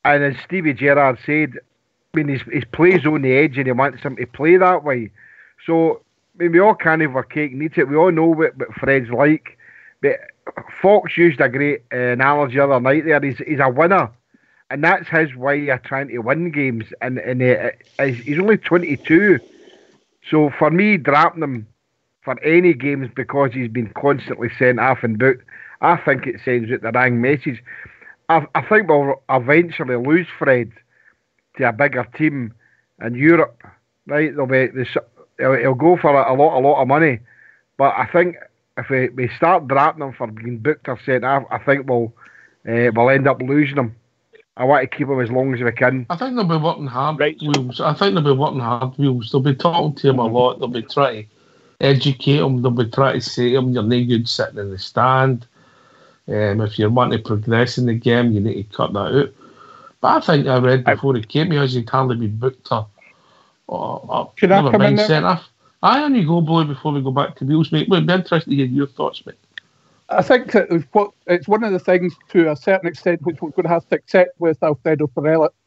And as Stevie Gerrard said, I mean, his play's on the edge and he wants him to play that way. So, I mean, we all can't have our cake and eat it. We all know what Fred's like. But Fox used a great analogy the other night there. He's a winner. And that's his way of trying to win games. And he's only 22. So, for me, dropping him for any games because he's been constantly sent off and booked, I think it sends out the wrong message. I think we'll eventually lose Fred to a bigger team in Europe, right? He'll go for a lot of money, but I think if we start dropping him for being booked or sent off, I think we'll end up losing him. I want to keep him as long as we can. I think they'll be working hard, Wheels. They'll be talking to him a lot. They'll be trying to educate him. They'll be trying to say to him, you're no good sitting in the stand. If you want to progress in the game, you need to cut that out. But I think I read before he came here, he'd hardly be booked or Can I come in there? Sent off. Aye, on you go, boy, before we go back to Wheels, mate. We'd be interested to hear your thoughts, mate. I think that it's one of the things to a certain extent which we're going to have to accept with Alfredo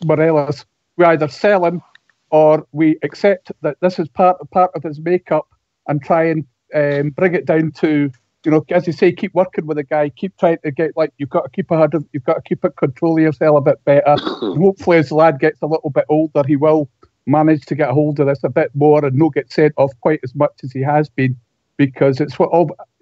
Morelos. We either sell him or we accept that this is part of his makeup and try and bring it down to, as you say, keep working with the guy, keep trying to get, you've got to keep it control yourself a bit better. And hopefully, as the lad gets a little bit older, he will manage to get a hold of this a bit more and not get sent off quite as much as he has been, because it's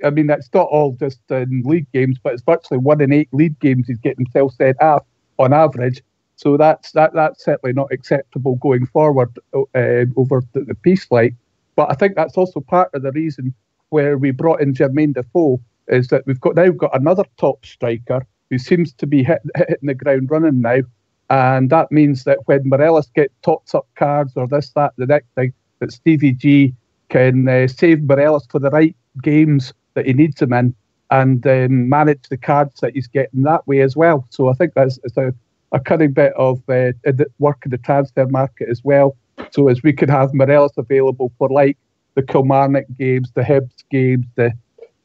that's not all just in league games, but it's virtually 1 in 8 league games he's getting himself sent off on average. So that's certainly not acceptable going forward over the piece like. But I think that's also part of the reason where we brought in Jermaine Defoe, is that we've got another top striker who seems to be hitting the ground running now. And that means that when Morelos gets tots up cards or this, that, the next thing, that Stevie G can save Morelos for the right games that he needs him in and manage the cards that he's getting that way as well. So I think it's a cunning bit of work in the transfer market as well. So as we could have Morelos available for the Kilmarnock games, the Hibs games, the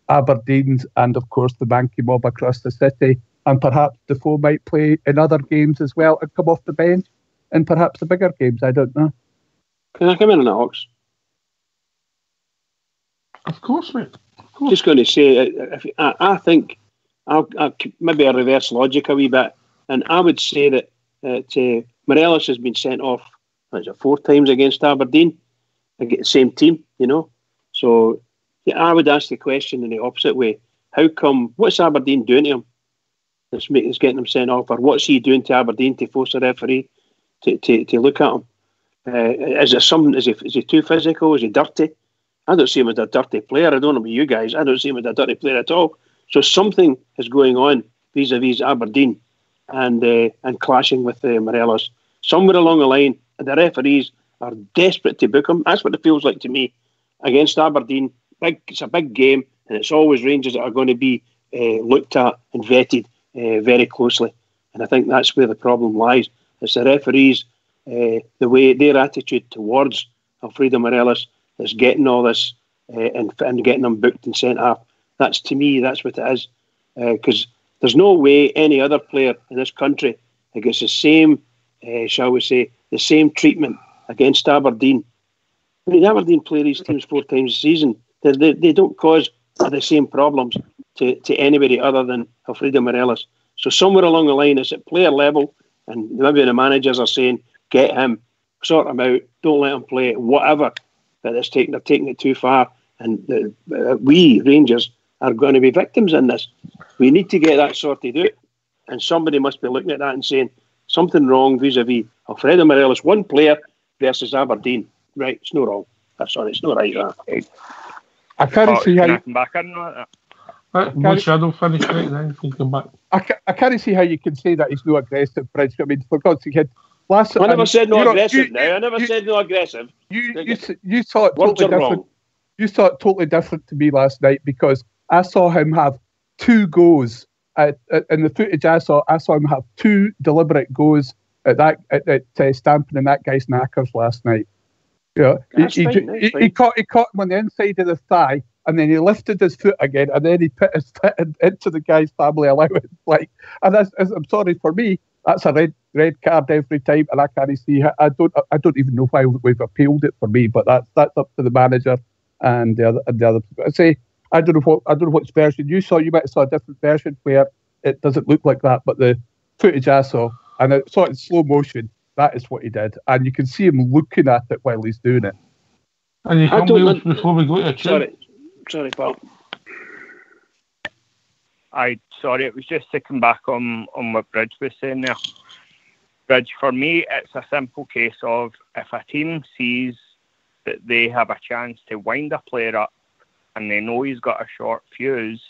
Aberdeens, and of course the Mankey Mob across the city. And perhaps Defoe might play in other games as well and come off the bench in perhaps the bigger games. I don't know. Can I come in on that, Ox? Of course, mate. Of course. Just going to say, I think I'll maybe a reverse logic a wee bit, and I would say that Morelos has been sent off 4 times against Aberdeen, against the same team, So I would ask the question in the opposite way: how come? What's Aberdeen doing to him? That's getting him sent off, or what's he doing to Aberdeen to force a referee to look at him? Is he too physical? Is he dirty? I don't see him as a dirty player. I don't know about you guys. I don't see him as a dirty player at all. So something is going on vis-a-vis Aberdeen and clashing with Morelos. Somewhere along the line, the referees are desperate to book him. That's what it feels like to me. Against Aberdeen, it's a big game, and it's always Rangers that are going to be looked at and vetted very closely. And I think that's where the problem lies. It's the referees, the way their attitude towards Alfredo Morelos is getting all this and getting them booked and sent off. To me, that's what it is. Because there's no way any other player in this country it gets the same, shall we say, the same treatment against Aberdeen. I mean, Aberdeen play these teams 4 times a season. They don't cause the same problems to anybody other than Alfredo Morelos. So somewhere along the line, it's at player level, and maybe the managers are saying, get him, sort him out, don't let him play, whatever. But they're taking it too far. And we, Rangers, are going to be victims in this. We need to get that sorted out. And somebody must be looking at that and saying, something wrong vis-a-vis Alfredo Morelos, one player versus Aberdeen. Right, it's no wrong. Sorry, it's not right, that. I can't see how you... back in that. Shadow finish right now. If you come back. I can't see how you can say that he's no aggressive, Bridge. I mean, for God's sake, I never said no aggressive. I never said no aggressive. You saw it totally different. Wrong. You saw it totally different to me last night because I saw him have 2 goes in the footage. I saw him have 2 deliberate goes at stamping in that guy's knackers last night. Yeah, he caught him on the inside of the thigh, and then he lifted his foot again, and then he put his foot into the guy's family allowance. And I'm sorry, for me, that's a red card every time, and I can't see. I don't even know why we've appealed it for me, but that's up to the manager and the other people. I say I don't know what version you saw. You might have saw a different version where it doesn't look like that, but the footage I saw, and I saw it in slow motion. That is what he did, and you can see him looking at it while he's doing it. And you come Wales before we go to a tune. Sorry, Paul. Sorry, it was just to come back on what Bridge was saying there. Bridge, for me, it's a simple case of if a team sees that they have a chance to wind a player up and they know he's got a short fuse,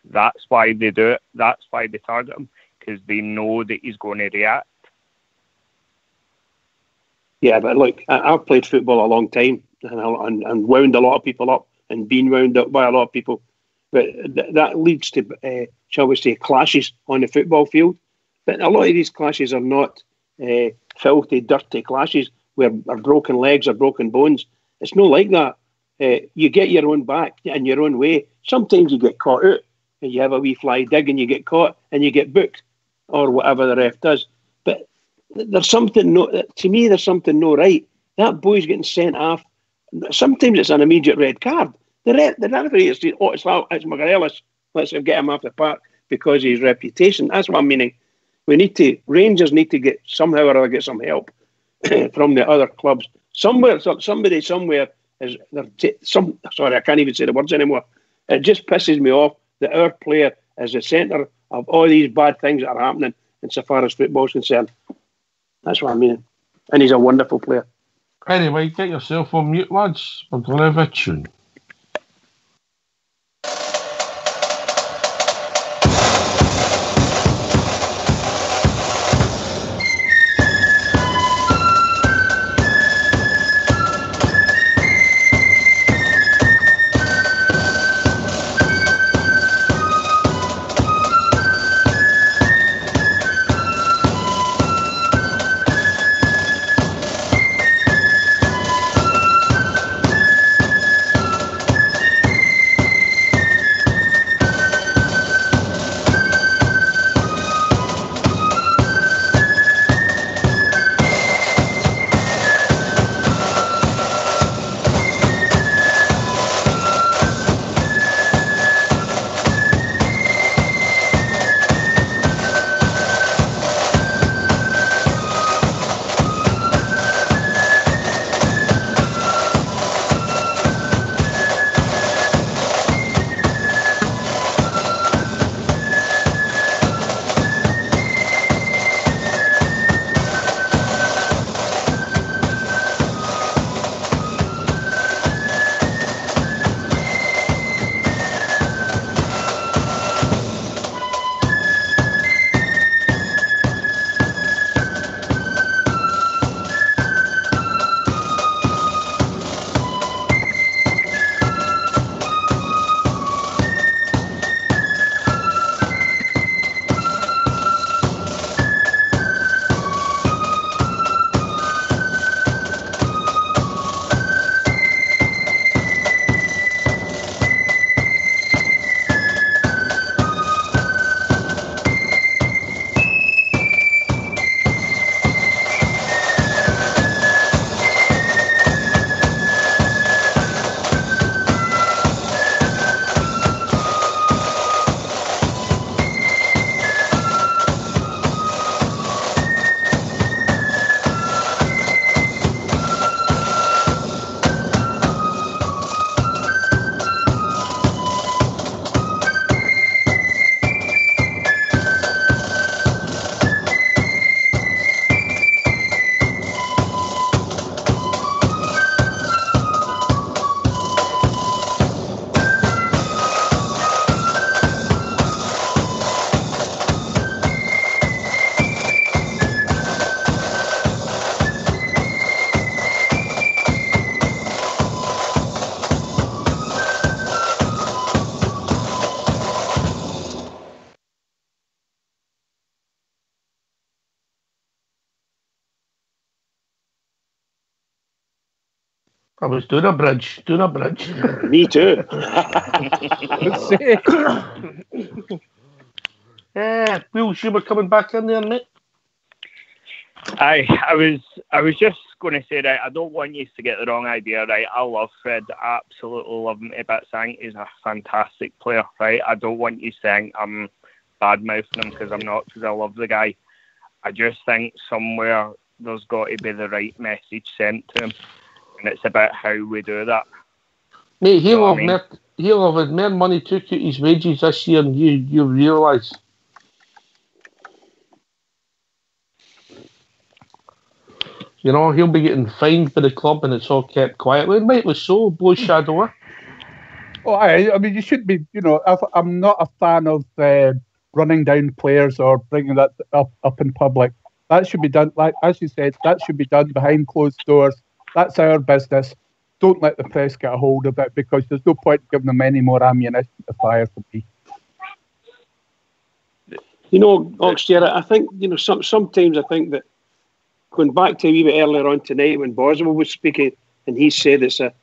that's why they do it. That's why they target him, because they know that he's going to react. Yeah, but look, I've played football a long time and wound a lot of people up and been wound up by a lot of people. But that leads to, shall we say, clashes on the football field. But a lot of these clashes are not filthy, dirty clashes where are broken legs or broken bones. It's not like that. You get your own back in your own way. Sometimes you get caught out and you have a wee fly dig and you get caught and you get booked or whatever the ref does. But there's something to me. There's something no right. That boy's getting sent off. Sometimes it's an immediate red card. The referee is it's Managerial. Let's get him off the park because of his reputation. That's what I'm meaning. Rangers need to get somehow or other get some help from the other clubs. Somebody somewhere is sorry, I can't even say the words anymore. It just pisses me off that our player is the centre of all these bad things that are happening insofar as football is concerned. That's what I mean. And he's a wonderful player. Anyway, get yourself on mute, lads. We're going to have a tune. I was doing a bridge. Me too. Will Schumer coming back in there, mate? I was just going to say that I don't want you to get the wrong idea, right? I love Fred, absolutely love him to bits. I think he's a fantastic player, right? I don't want you to think I'm bad mouthing him because I'm not, because I love the guy. I just think somewhere there's got to be the right message sent to him, and it's about how we do that. Mate, he'll have had more money took out his wages this year than you realise. You know, he'll be getting fined by the club and it's all kept quiet. Well, it was so, blow shadow. Oh, I mean, you should be, you know, I'm not a fan of running down players or bringing that up in public. That should be done, like as you said, that should be done behind closed doors. That's our business. Don't let the press get a hold of it because there's no point giving them any more ammunition to fire for me. You know, Oxford, I think, you know, sometimes I think that going back to a wee bit earlier on tonight when Boswell was speaking and he said there's a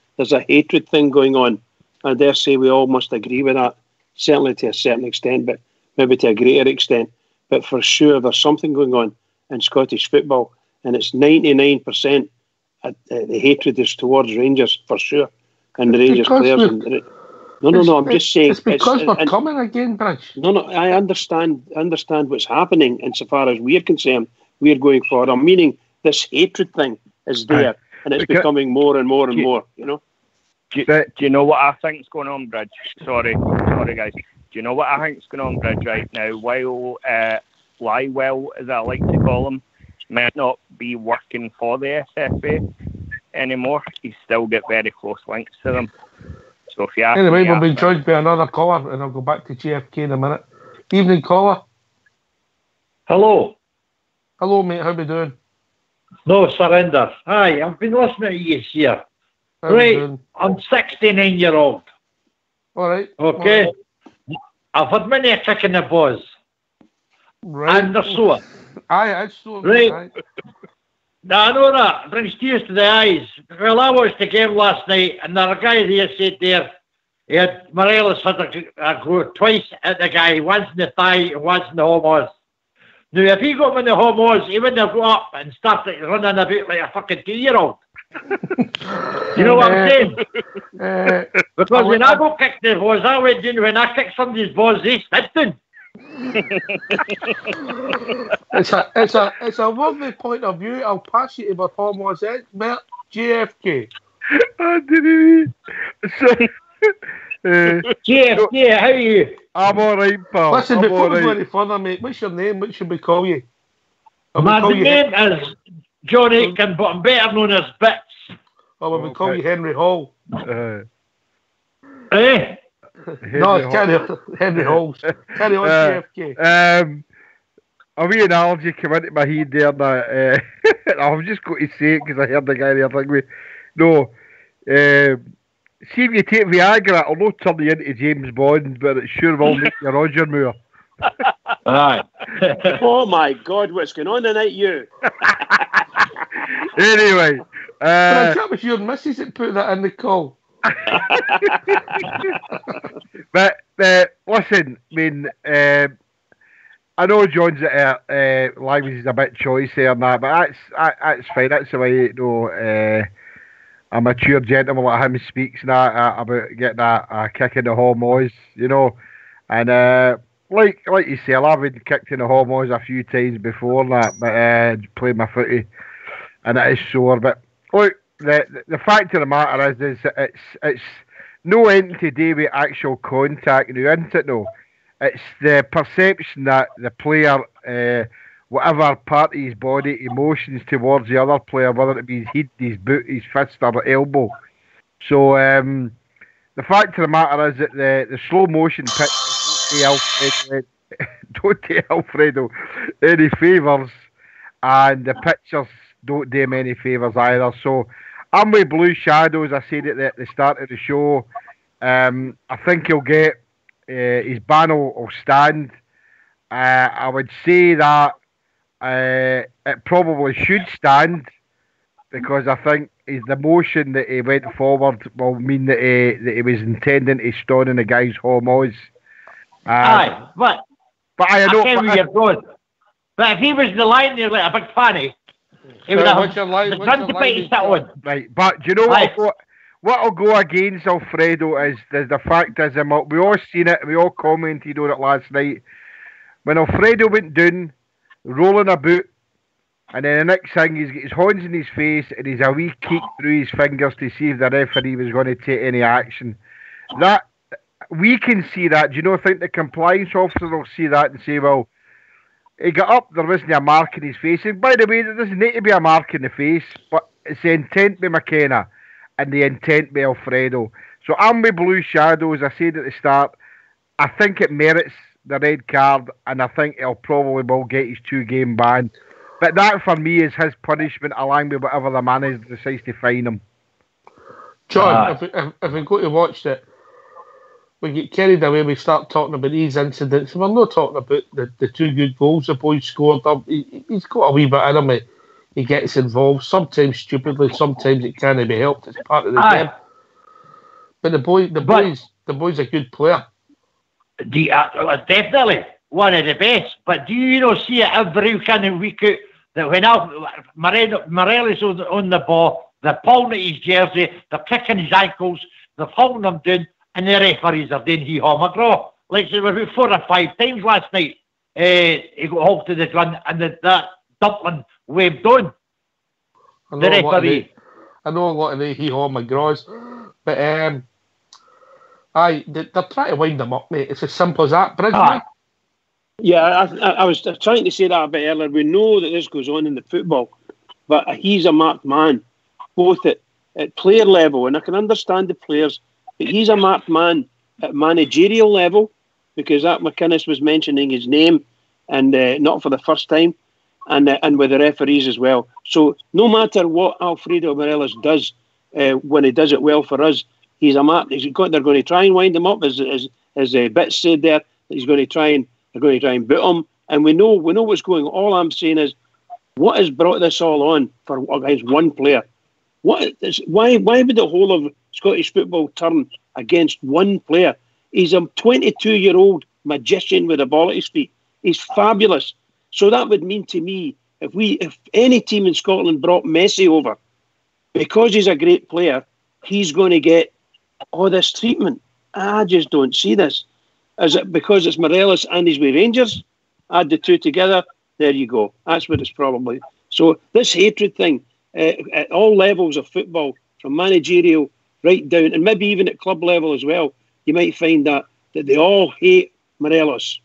hatred thing going on. I dare say we all must agree with that, certainly to a certain extent, but maybe to a greater extent. But for sure, there's something going on in Scottish football, and it's 99% the hatred is towards Rangers, for sure, and the Rangers players. No, I'm just saying. It's because we're coming again, Bridge. No, I understand what's happening insofar as we're concerned. We're going forward. I'm meaning this hatred thing is there, and it's becoming more and more and more, you know. Do you know what I think's going on, Bridge? Sorry, guys. Do you know what I think's going on, Bridge, right now? While Lywell, as I like to call him, might not be working for the SFA anymore, he's still got very close links to them. So if you ask anyway, me, we'll be joined by another caller, and I'll go back to JFK in a minute. Evening, caller. Hello. Hello, mate. How we doing? No surrender. Hi, I've been listening to you here. Right, I'm 69-year-old. All right. Okay. All right. I've had many a kick in the balls. Right. And they're sore. Aye, it's sore. Right. Now, I know that. It brings tears to the eyes. Well, I watched the game last night, and there a guy there said there, he had Morelos had a go twice at the guy, once in the thigh and once in the homos. Now, if he got him in the homos, he wouldn't have got up and started running about like a fucking 2-year-old. You know what I'm saying? Because when I got kicked the balls, I went in, when I kicked somebody's balls, they stepped in. It's a lovely point of view. I'll pass you to my homos expert, JFK. I didn't JFK, how are you? I'm alright, pal. Listen, before we go any further, mate, what's your name? What should we call you? My name is John Aitken, but I'm better known as Bits. Or will we call you Henry Hall? Eh? No, it's Henry Halls. Carry on, JFK. A wee analogy came into my head there. That, I'm just going to say it because I heard the guy there think me. No, see if you take Viagra, it'll not turn you into James Bond, but it sure will make you Roger Moore. Aye. Oh my God, what's going on tonight, you? Anyway. But that was your missus that put that in the call. But listen, I mean, I know John's language is a bit choicy on that, but that's fine. That's the way, you know, a mature gentleman like him speaks now about getting a kick in the homos, you know. And like you say, I've been kicked in the homos a few times before that, but played my footy, and it is sore. But look, the fact of the matter is it's no anything to do with actual contact now, isn't it? No, it's the perception that the player, whatever part of his body, emotions towards the other player, whether it be his head, his boot, his fist, or elbow. So the fact of the matter is that the slow motion pictures don't do Alfredo any favours, and the pictures don't do him any favours either. So I'm with Blue Shadows. I said it at the start of the show. I think he'll get his ban will stand. I would say that it probably should stand because I think the motion that he went forward will mean that he was intending to stone in the guy's homos. Aye, but I know where you're going. But if he was the line there like a big fanny, he would have on. Right, but do you know what I'll go against Alfredo is the fact is we all seen it, we all commented on it last night. When Alfredo went down, rolling about, and then the next thing he's got his hands in his face and he's a wee kick through his fingers to see if the referee was going to take any action. That we can see that. Do you not think the compliance officer will see that and say, well, he got up, there wasn't a mark in his face. And by the way, there doesn't need to be a mark in the face, but it's the intent by McKenna and the intent by Alfredo. So I'm with Blue Shadows. I said at the start, I think it merits the red card, and I think he'll probably will get his 2-game ban. But that for me is his punishment, along with whatever the manager decides to fine him. John, if we go to watch it, we get carried away, we start talking about these incidents. We're not talking about the 2 good goals the boy scored. He's got a wee bit in him. He gets involved, sometimes stupidly, sometimes it can't be helped. It's part of the game. But the boy's a good player. Definitely one of the best. But do you not see it every kind of week out that when Morelos on the ball, they're pulling at his jersey, they're kicking his ankles, they're holding him down, and the referees are doing hee-haw McGraw. Like there were about 4 or 5 times last night. He got hauled to the run and that dumpling waved on. The referee. I know a lot of the hee-haw McGraws, but they're trying to wind him up, mate. It's as simple as that. Bridgman. Yeah, I was trying to say that a bit earlier. We know that this goes on in the football, but he's a marked man, both at player level, and I can understand the players, but he's a marked man at managerial level, because that McInnes was mentioning his name, and not for the first time, and with the referees as well. So no matter what Alfredo Morelos does, when he does it well for us, he's a mark. They're going to try and wind him up, as Bits said there. They're going to try and boot him, and we know what's going on. All I'm saying is, what has brought this all on for against one player? Why would the whole of Scottish football turn against one player? He's a 22-year-old magician with a ball at his feet. He's fabulous. So that would mean to me, if any team in Scotland brought Messi over, because he's a great player, he's going to get all this treatment. I just don't see this. Is it because it's Morelos and he's with Rangers? Add the two together, there you go. That's what it's probably. So this hatred thing, at all levels of football, from managerial right down, and maybe even at club level as well, you might find that they all hate Morelos.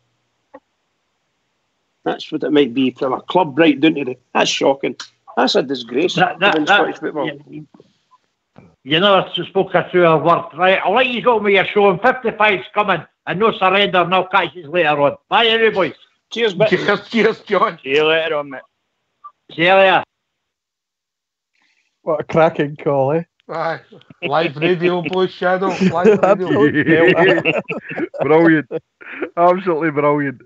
That's what it might be, from a club right down to that's shocking. That's a disgrace in Scottish football. You never spoke a truer word, right? I'll let you go with your show, and 55's coming, and no surrender, and I'll catch you later on. Bye, everybody. Cheers, cheers, John. See you later on, mate. See you later. What a cracking call, eh? Aye. Live radio, Blue Shadow. Live radio. Brilliant. Absolutely brilliant.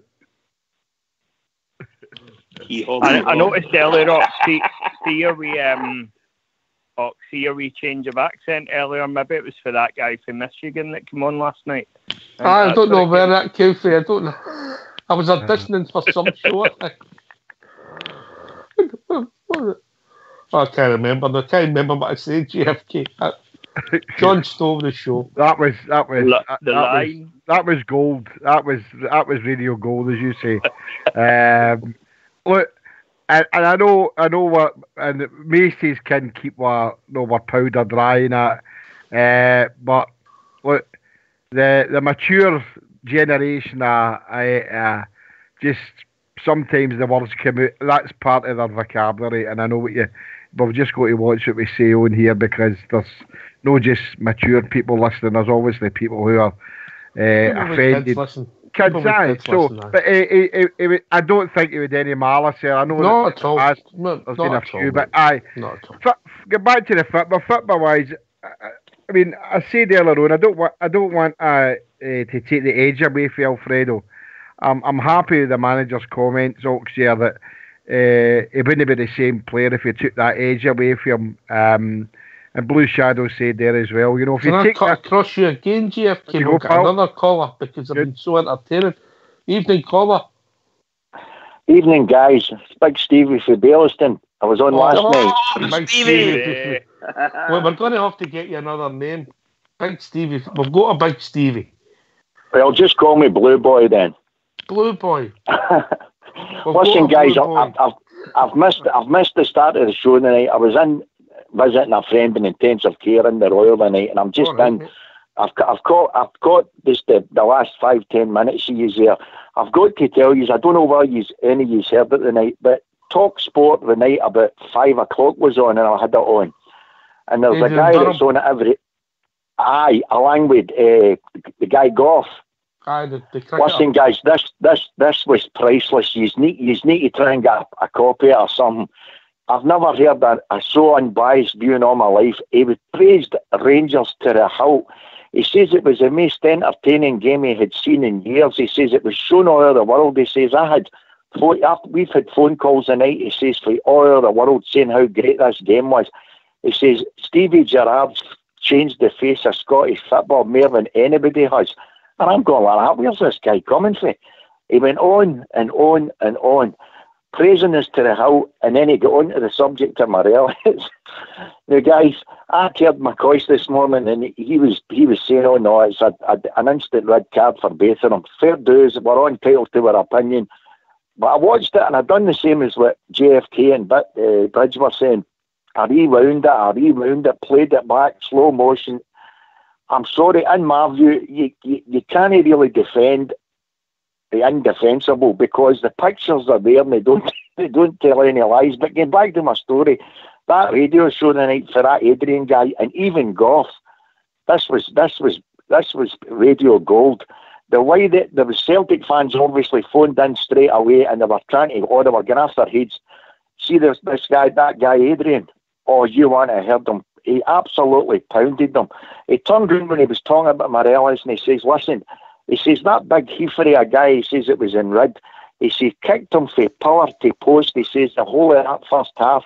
I noticed earlier on, see a wee change of accent earlier. Maybe it was for that guy from Michigan that came on last night. I don't know where that came from. I don't know. I was auditioning for some show. I can't remember. I can't remember what I said. GFK. John stole the show. That was gold. That was radio gold, as you say. Look, and I know what, and Macy's can keep what powder drying at, but look, the mature generation, just sometimes the words come out. That's part of their vocabulary, and I know we've just got to watch what we say on here, because there's not just mature people listening. There's obviously people who are offended. Kids, but I don't think it would any malice here. I know not at all. There's been a few, but get back to the football. Football wise, I mean, I said earlier on, I don't want to take the edge away from Alfredo. I'm happy with the manager's comments, Ox, here, that he wouldn't be the same player if he took that edge away from him. And Blue Shadow said there as well. You know, if Can you I take cut that, across you again, GFK? You We'll go, get pal. another caller because I've been so entertaining. Evening, caller. Evening, guys. It's Big Stevie for Baillieston. I was on last night. Big Stevie. Well, we're going to have to get you another name. Big Stevie. We've got a Big Stevie. Well, just call me Blue Boy then. Blue Boy. Listen, guys, I've missed the start of the show tonight. I was in visiting a friend in intensive care in the Royal tonight, and I'm just in. I've got just the last 5-10 minutes of you there. I've got to tell you, I don't know why any of you heard it tonight, but Talk Sport the night about 5 o'clock was on, and I had it on. And there's a guy that's on it every. Aye, along with the guy Goff. Aye, the Listen, guys, this was priceless. You need to try and get a copy or something. I've never heard a so unbiased view in all my life. He was praised Rangers to the hilt. He says it was the most entertaining game he had seen in years. He says it was shown all over the world. He says we've had phone calls tonight. He says for all over the world saying how great this game was. He says Stevie Gerrard's changed the face of Scottish football more than anybody has. And I'm going like that. Where's this guy coming from? He went on and on and on, praising us to the hilt, and then he got on to the subject of Morelos. Now, guys, I heard McCoy this morning, and he was saying, "Oh no, it's an instant red card for both of them." Fair dues, we're entitled to our opinion. But I watched it, and I've done the same as what JFK and Bridge were saying. I rewound it, played it back, slow motion. I'm sorry, in my view, you can't really defend the indefensible because the pictures are there and they don't tell any lies. But getting back to my story, that radio show tonight for that Adrian guy and even Goff, this was radio gold. The way that there was Celtic fans obviously phoned in straight away and they were going after their heads. See that guy Adrian. Oh, you want to hear them? He absolutely pounded them. He turned around when he was talking about Morelos and he says, listen, he says, that big heifer of a guy, he says it was in red. He says, kicked him from power to post. He says, the whole of that first half.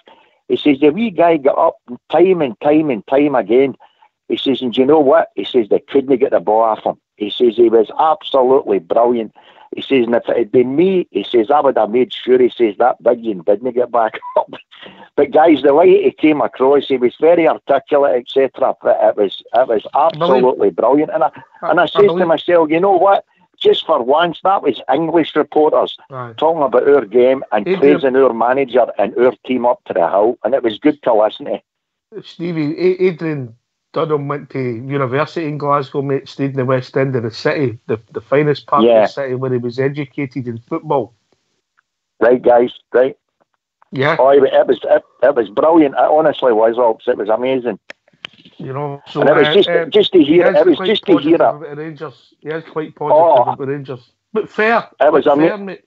He says, the wee guy got up time and time again. He says, and do you know what? He says, they couldn't get the ball off him. He says, he was absolutely brilliant. He says, and if it had been me, he says, I would have made sure, he says, that big one didn't get back up. But guys, the way he came across, he was very articulate, etc. But it was absolutely brilliant. And I said to myself, you know what? Just for once, that was English reporters talking about our game and praising our manager and our team up to the hilt. And it was good to listen to. Stevie, Adrian Dunham went to university in Glasgow, mate, stayed in the West End of the city, the finest part of the city where he was educated in football. Right, guys, right. Yeah. Oh, it was brilliant. It honestly was, Ops. It was amazing. So and it was just to hear. It was just to hear it. Rangers. He is quite positive about Rangers, but fair. It was amazing.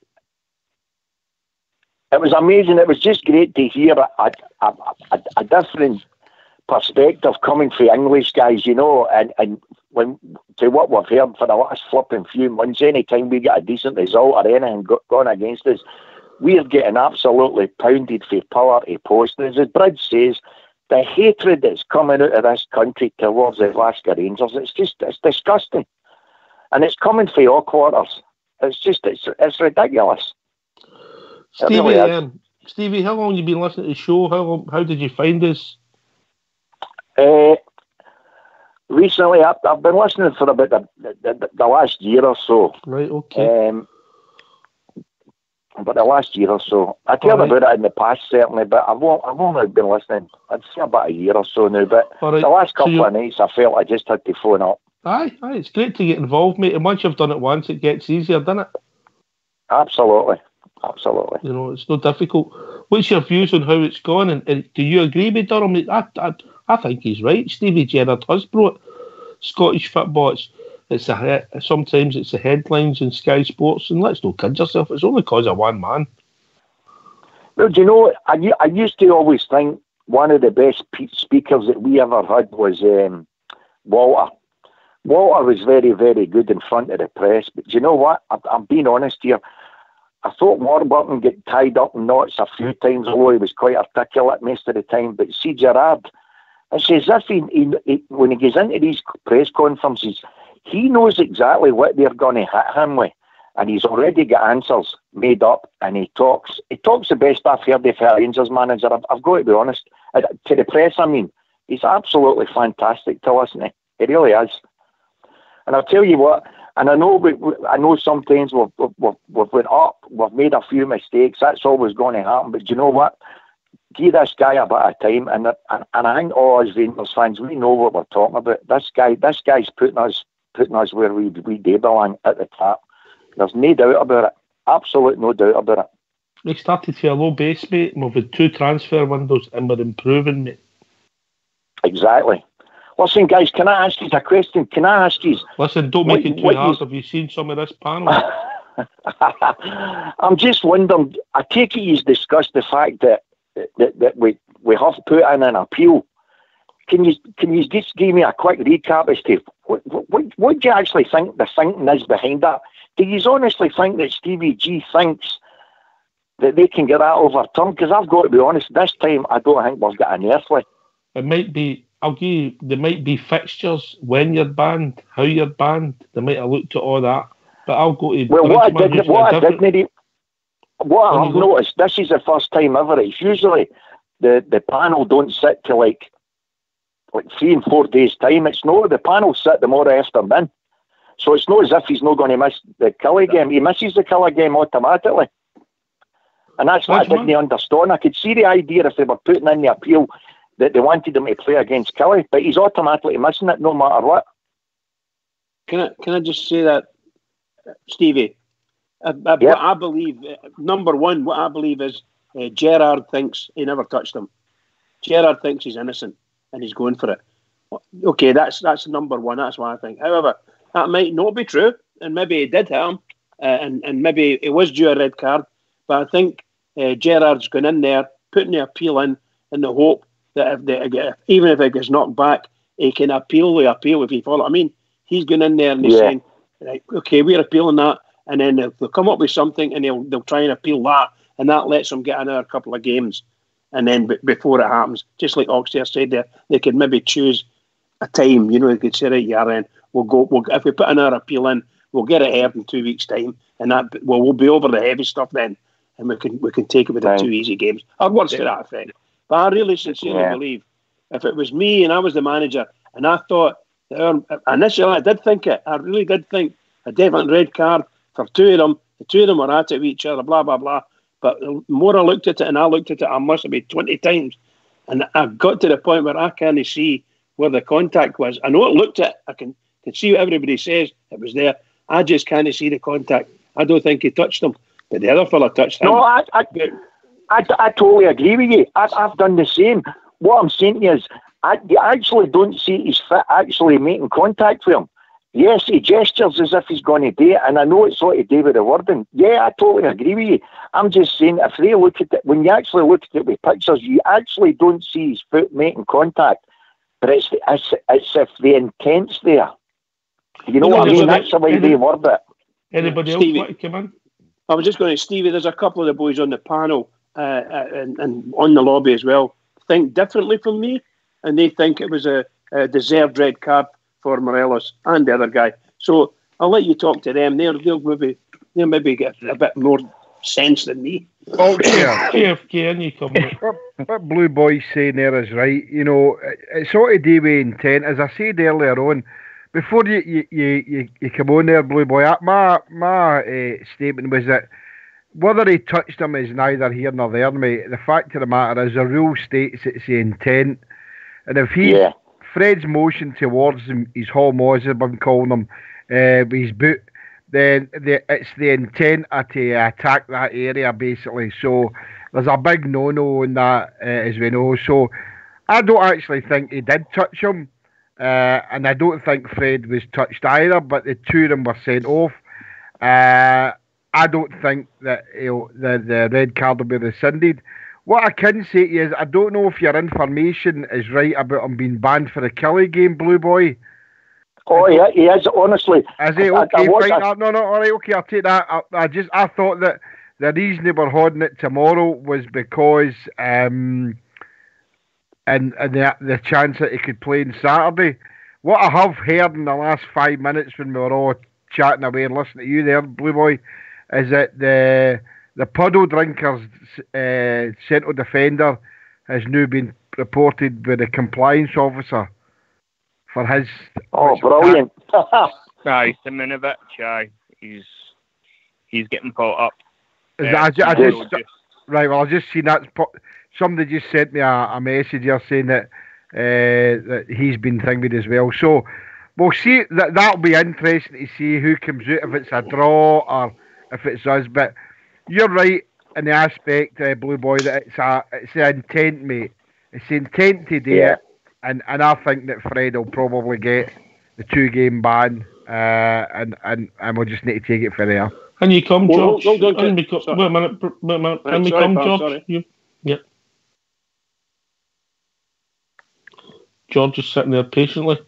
It was amazing. It was just great to hear a different perspective coming from English guys, and when to what we've heard for the last flipping few months. Anytime we get a decent result or anything gone against us, we're getting absolutely pounded for power to post. As Bridge says, the hatred that's coming out of this country towards the Glasgow Rangers, it's disgusting. And it's coming from all quarters. It's ridiculous. Stevie, how long have you been listening to the show? How did you find us? Recently, I've been listening for about the last year or so. Right, okay. But the last year or so, I heard about it in the past certainly, but I've only been listening. I'd say about a year or so now. But the last couple of nights, I felt I just had to phone up. Aye, it's great to get involved, mate. And once you've done it once, it gets easier, doesn't it? Absolutely. It's not difficult. What's your views on how it's gone? And do you agree with Durham? I think he's right. Stevie Gerrard has brought Scottish football. Sometimes it's the headlines in Sky Sports, and let's not kid yourself, it's only because of one man. Well, do you know, I used to always think one of the best speakers that we ever had was Walter. Walter was very, very good in front of the press, but do you know what? I'm being honest here. I thought Warburton get tied up in knots a few times, although he was quite articulate most of the time. But see, Gerrard, It's as if he when he goes into these press conferences, he knows exactly what they're going to hit him with, and he's already got answers made up, and he talks the best I've heard of a Rangers manager. I've got to be honest. To the press, I mean, he's absolutely fantastic to listen to. He really is. And I'll tell you what, and I know sometimes we've went up, we've made a few mistakes. That's always going to happen. But do you know what? Give this guy a bit of time, and I think all us Rangers fans, we know what we're talking about. This guy's putting us where we do belong at the top. There's no doubt about it. Absolute no doubt about it. We started to a low base, mate, and we've had 2 transfer windows, and we're improving, mate. Exactly. Listen, guys, can I ask you a question? Can I ask you? Listen, don't make it too hard. Have you seen some of this panel? I'm just wondering. I take it you've discussed the fact that we have put in an appeal. Can you just give me a quick recap as to what do you actually think the thinking is behind that? Do you honestly think that Stevie G thinks that they can get that overturned? Because I've got to be honest, this time I don't think we've got an earthly. It might be. There might be fixtures when you're banned, how you're banned. They might have looked at all that. But I'll go to. Well, what I've noticed, this is the first time ever. It's usually the panel don't sit till like 3 and 4 days time. It's no, the panel sit the more after then. So it's not as if he's not going to miss the Kelly game. He misses the Kelly game automatically. And that's what I didn't understand. I could see the idea if they were putting in the appeal that they wanted him to play against Kelly, but he's automatically missing it no matter what. Can I just say that, Stevie? What I believe, number one, what I believe is Gerrard thinks he never touched him. Gerrard thinks he's innocent and he's going for it. Okay, that's number one. That's what I think. However, that might not be true, and maybe he did hit him, and maybe it was due a red card. But I think Gerrard's going in there, putting the appeal in the hope that even if it gets knocked back, he can appeal the appeal if he follow. I mean, he's going in there and he's saying, right, okay, we're appealing that, and then they'll come up with something and they'll try and appeal that, and that lets them get another couple of games. And then before it happens, just like Oxter said there, they could maybe choose a time. You know, they could say, right, yeah, then we'll go. If we put another appeal in, we'll get it heard in 2 weeks' time, and we'll be over the heavy stuff then, and we can take it with the 2 easy games. Or words to that effect. But I really sincerely believe if it was me and I was the manager and I thought, initially I did think it, I really did think a definite red card for 2 of them. The 2 of them were at it with each other, blah, blah, blah. But the more I looked at it, I must have been 20 times. And I got to the point where I can't see where the contact was. I know it looked at, I can see what everybody says, it was there. I just can't see the contact. I don't think he touched him. But the other fella touched him. No, I totally agree with you. I've done the same. What I'm saying is, I actually don't see his foot actually making contact with him. Yes, he gestures as if he's going to do it, and I know it's what to do with the wording. Yeah, I totally agree with you. I'm just saying, if they look at it, when you actually look at it with pictures, you actually don't see his foot making contact, but it's if the intent's there. You know what I mean? That's the way they word it. Anybody else want to come in? I was just going to, Stevie, there's a couple of the boys on the panel and on the lobby as well, think differently from me, and they think it was a deserved red card for Morelos and the other guy. So I'll let you talk to them. They'll maybe get a bit more sense than me. Oh, yeah. KFK, you come in. What Blue Boy's saying there is right. You know, it's all to do with intent. As I said earlier on, before you come on there, Blue Boy, my statement was that whether he touched him is neither here nor there, mate. The fact of the matter is, the rule states it's the intent. And if Fred's motion towards him, his Holm, as I've been calling him, with his boot, then it's the intent to attack that area, basically. So there's a big no-no on that, as we know. So I don't actually think he did touch him. And I don't think Fred was touched either, but the 2 of them were sent off. I don't think that the red card will be rescinded. What I can say to you is, I don't know if your information is right about him being banned for the Kelly game, Blue Boy. Oh, yeah, he is, honestly. Is he okay? Fine. No, all right, okay, I'll take that. I thought that the reason they were holding it tomorrow was because and the chance that he could play on Saturday. What I have heard in the last 5 minutes when we were all chatting away and listening to you there, Blue Boy, is that the puddle drinkers central defender has now been reported with a compliance officer for his. Oh, brilliant! Aye, Simonovic. Aye, he's getting caught up. Right, well, I just seen that. Somebody just sent me a message here saying that he's been thingied as well. So we'll see. That'll be interesting to see who comes out, if it's a draw or if it's us. But you're right in the aspect, Blue Boy, that it's the intent, mate. It's the intent to do it, and I think that Fred will probably get the 2-game ban, and we'll just need to take it for there. And you come, George. Wait a minute. And you come, George. Yep. George is sitting there patiently.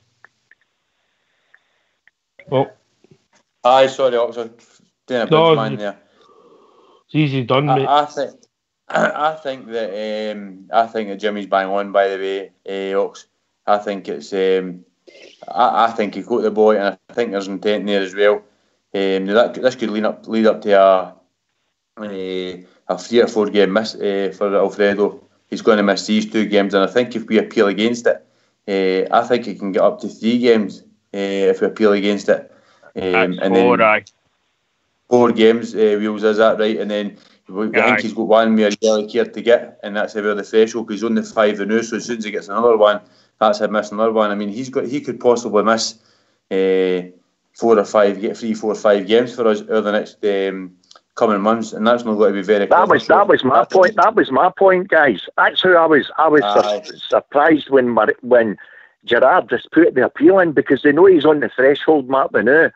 Oh. Aye, sorry, Oxford. Doing a big man there. It's easy done, mate. I think that Jimmy's bang on, by the way, Ox. I think it's I think he caught the boy, and I think there's intent there as well. This could lead up to a 3 or 4 game miss for Alfredo. He's going to miss these 2 games, and I think if we appeal against it, I think he can get up to 3 games if we appeal against it. And then 4 games, Wheels, is that right? And then I think he's got 1 more yellow card to get, and that's about the threshold, because he's only 5 now, so as soon as he gets another one, that's him missing another one. I mean, he could possibly miss 4 or 5, get 3, 4, 5 games for us over the next coming months, and that's not going to be very. That was my point. That was my point, guys. That's how I was surprised when Gerrard disputed the appeal in, because they know he's on the threshold mark now,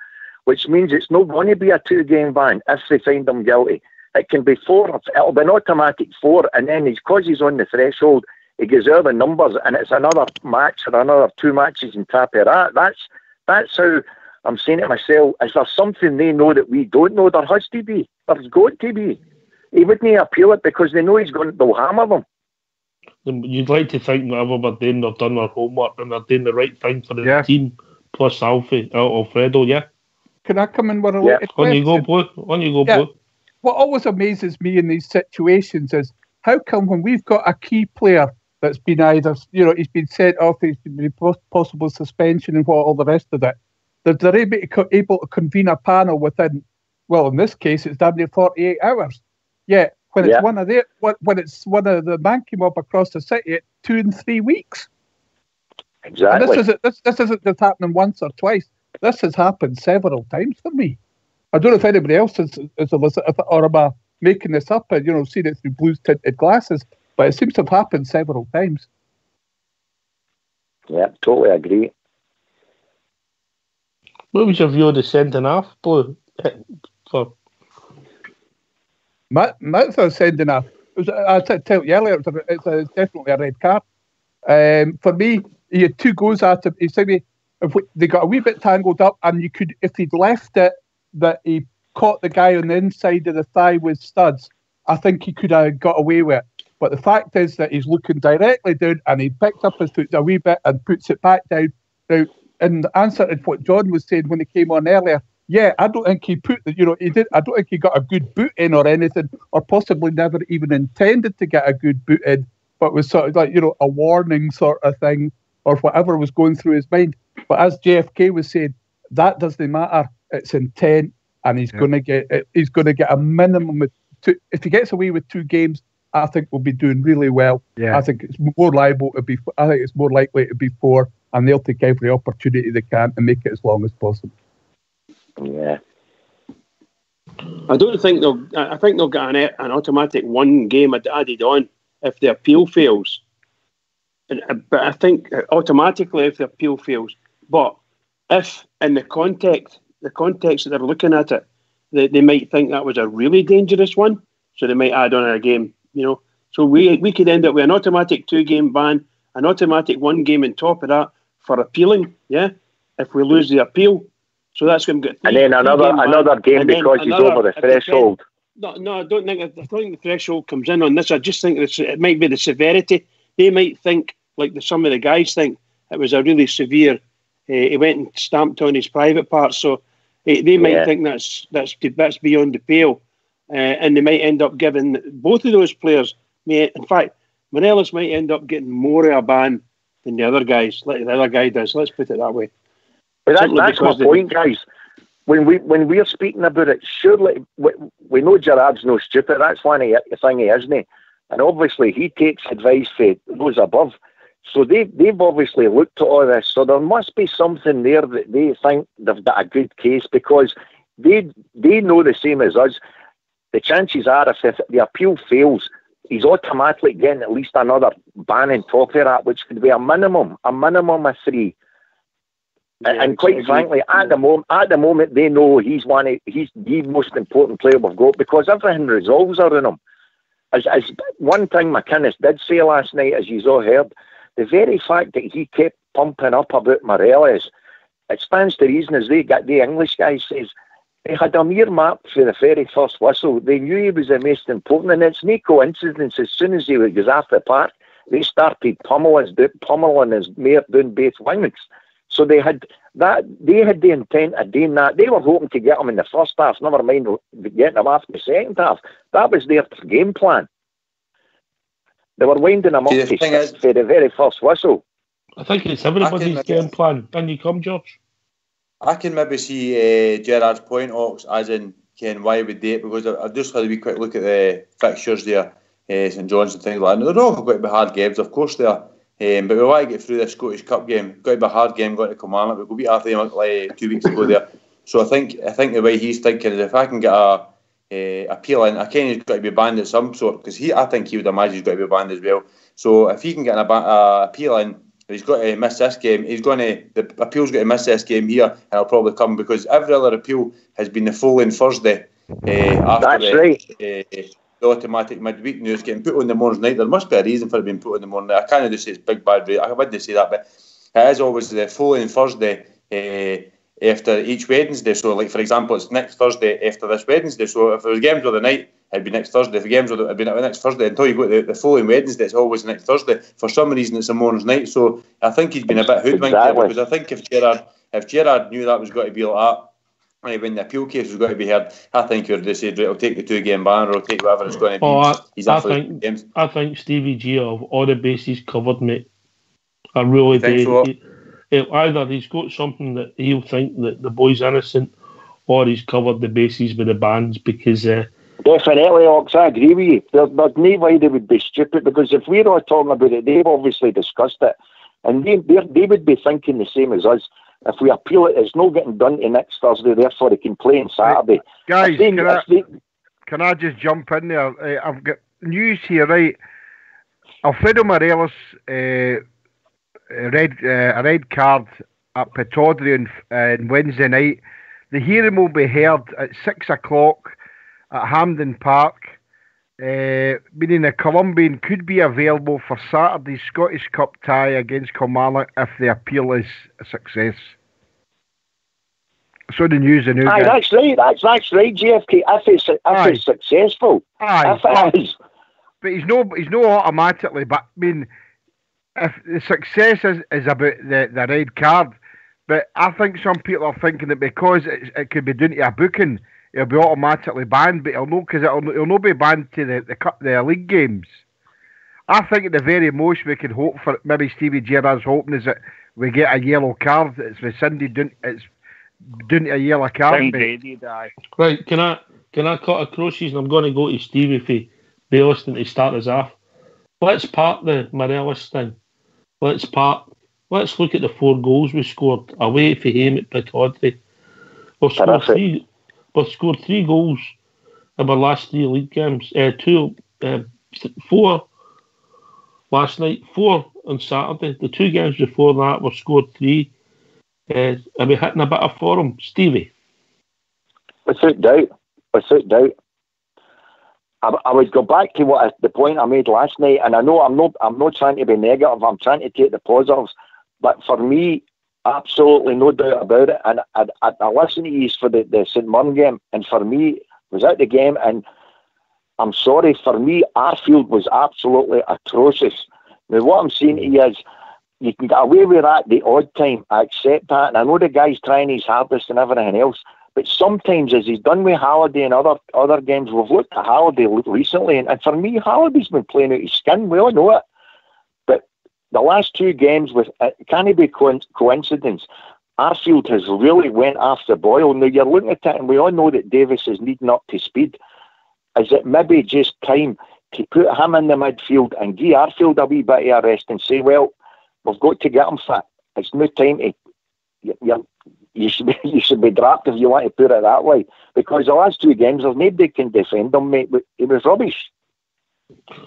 which means it's not going to be a 2-game ban if they find him guilty. It can be 4. It'll be an automatic 4, and then because he's on the threshold, he gives out the numbers, and it's another match or another 2 matches in top of that. That's how I'm saying to myself, is there something they know that we don't know? There has to be. There's got to be. He wouldn't appeal it because they know they'll hammer them. You'd like to think whatever we're doing, they've done their homework and they're doing the right thing for the team, plus Alfredo, yeah? Can I come in with a related question? On you go, Blue. What always amazes me in these situations is how come when we've got a key player that's been either, he's been sent off, he's been possible suspension and all the rest of it, they're able to convene a panel within, well, in this case, it's damn near 48 hours. Yeah, when it's one of the man came up across the city at 2 and 3 weeks. Exactly. And this isn't just happening once or twice. This has happened several times for me. I don't know if anybody else is or am I making this up and seeing it through blue tinted glasses, but it seems to have happened several times. Yeah, totally agree. What was your view of the sending off, Blue? That's a sending off. I told you earlier, it's definitely a red card. For me, he had 2 goes at him. He said they got a wee bit tangled up, and if he'd left it, that he caught the guy on the inside of the thigh with studs, I think he could have got away with it. But the fact is that he's looking directly down, and he picked up his foot a wee bit and puts it back down. Now, in answer to what John was saying when he came on earlier, I don't think he put he did. I don't think he got a good boot in or anything, or possibly never even intended to get a good boot in, but was sort of like a warning sort of thing or whatever was going through his mind. But as JFK was saying, that doesn't matter. It's intent, and he's going to get a minimum of 2. If he gets away with 2 games, I think we'll be doing really well. Yeah. I think it's more liable to be. I think it's more likely to be 4, and they'll take every opportunity they can to make it as long as possible. Yeah. I don't think I think they'll get an automatic 1 game added on if the appeal fails. But I think automatically if the appeal fails. But if in the context that they're looking at it, they might think that was a really dangerous one, so they might add on a game. So we could end up with an automatic 2-game ban, an automatic 1 game on top of that for appealing. Yeah, if we lose the appeal. So that's going to get 3, and then another game because he's over the threshold. No, I don't think the threshold comes in on this. I just think it might be the severity. They might think like some of the guys think. It was a really severe. He went and stamped on his private parts, so they might think that's beyond the pale, and they might end up giving both of those players. In fact, Morelos might end up getting more of a ban than the other guys, like the other guy does. Let's put it that way. But that's my point, guys. When we're speaking about it, surely we know Gerrard's no stupid. That's one of the thing he isn't. And obviously he takes advice from those above. So they've obviously looked at all this. So there must be something there that they think they've got a good case, because they know the same as us. The chances are if the appeal fails, he's automatically getting at least another ban on top of that, which could be a minimum of 3. And quite frankly, at the moment, they know he's the most important player we've got, because everything resolves around him. As one thing McInnes did say last night, as you all heard, the very fact that he kept pumping up about Morelos, it stands to reason, as the English guy says, they had him earmarked for the very first whistle. They knew he was the most important, and it's no coincidence. As soon as he was off the park, they started pummeling his mare down both wings. So they had the intent of doing that. They were hoping to get him in the first half, never mind getting him after the second half. That was their game plan. They were winding him up to 6 for the very first whistle. I think it's everybody's game plan. Can you come, George? I can maybe see Gerrard's point, Ox, as in Ken, why would they? Because I've just had a wee quick look at the fixtures there, St John's and things like that. And they're all going to be hard games, of course they are. But we want to get through this Scottish Cup game. It's got to be a hard game, got to Kilmarnock. We'll beat Arthur like 2 weeks ago there. So I think the way he's thinking is, if I can get a appeal in, I think he's got to be banned at some sort, because I think he would imagine he's got to be banned as well. So if he can get an appeal in, he's got to miss this game. The appeal's got to miss this game here, and it'll probably come, because every other appeal has been the following Thursday after the automatic midweek news getting put on the morning night. There must be a reason for it being put on the morning night. I can't just say it's big bad rate. I wouldn't say that, but it is always the following Thursday after each Wednesday. So, like, for example, it's next Thursday after this Wednesday. So if there was games of the night, it'd be next Thursday. If the games it'd be next Thursday until you go to the following Wednesday. It's always next Thursday. For some reason, it's a morning's night. So I think he's been a bit hoodwinked there, because I think if Gerrard knew that was going to be like that, when the appeal case was going to be heard, I think he would have said, right, I'll take the 2-game ban, or I'll take whatever it's going to be. I think Stevie G have all the bases covered, mate. I really do. So? Either he's got something that he'll think that the boy's innocent, or he's covered the bases with the bans, because... Definitely, Ox, I agree with you. There's no way they would be stupid, because if we're all talking about it, they've obviously discussed it, and they would be thinking the same as us. If we appeal it, it's not getting done to next Thursday, therefore they can play on Saturday. Guys, can I just jump in there? I've got news here, right? Alfredo Morelos, a red card at Pittodrie on Wednesday night. The hearing will be held at 6 o'clock at Hampden Park, meaning the Colombian could be available for Saturday's Scottish Cup tie against Kilmarnock if the appeal is a success. So the news and that's right. That's right, JFK. If it's successful, if it is. But he's no automatically. But I mean, if the success is about the red card, but I think some people are thinking that because it could be done to a booking, he'll be automatically banned, but he'll not be banned to the league games. I think at the very most we can hope for, maybe Stevie Gerrard's hoping, is that we get a yellow card. It's rescinded, it's done to a yellow card. Right, can I cut across these, and I'm going to go to Stevie for Bailliston to start us off. Let's park the Morelos thing. Let's look at the 4 goals we scored away for him at Pittodrie. We've scored 3 goals in our last 3 league games. 4 last night, 4 on Saturday. The 2 games before that, we've scored 3. Are we hitting a bit of form, Stevie? Without doubt. I would go back to the point I made last night, and I know I'm not trying to be negative. I'm trying to take the positives. But for me, absolutely no doubt about it. And I listened to you for the St Mirren game, and for me, was at the game, and I'm sorry, for me, Arfield was absolutely atrocious. Now, what I'm saying to you is, you can get away with that the odd time. I accept that, and I know the guy's trying his hardest and everything else. But sometimes, as he's done with Halliday and other games, we've looked at Halliday recently, and for me, Halliday's been playing out his skin. We all know it. But the last 2 games, can it be coincidence? Arfield has really went off the boil. Now you're looking at it, and we all know that Davis is needing up to speed. Is it maybe just time to put him in the midfield and give Arfield a wee bit of a rest and say, well, we've got to get him fit. It's no time to. You should be dropped if you want to put it that way. Because the last 2 games, there's nobody can defend him, mate. He was rubbish.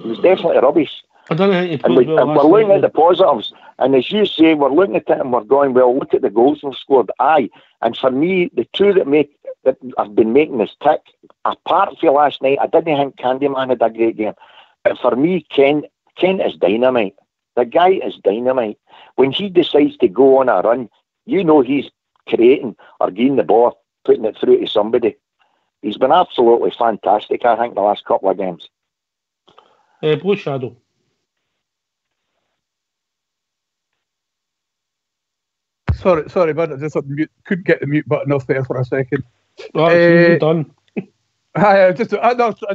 He was definitely rubbish. I don't know. And we're looking at the positives. And as you say, we're looking at it and we're going, well, look at the goals we've scored. Aye. And for me, the 2 that have been making this tick, apart from last night, I didn't think Candyman had a great game. But for me, Kent is dynamite. The guy is dynamite. When he decides to go on a run, you know he's creating or getting the ball, putting it through to somebody. He's been absolutely fantastic, I think, the last couple of games. Blue Shadow. Sorry, but I just couldn't get the mute button off there for a second. Oh, it's done. I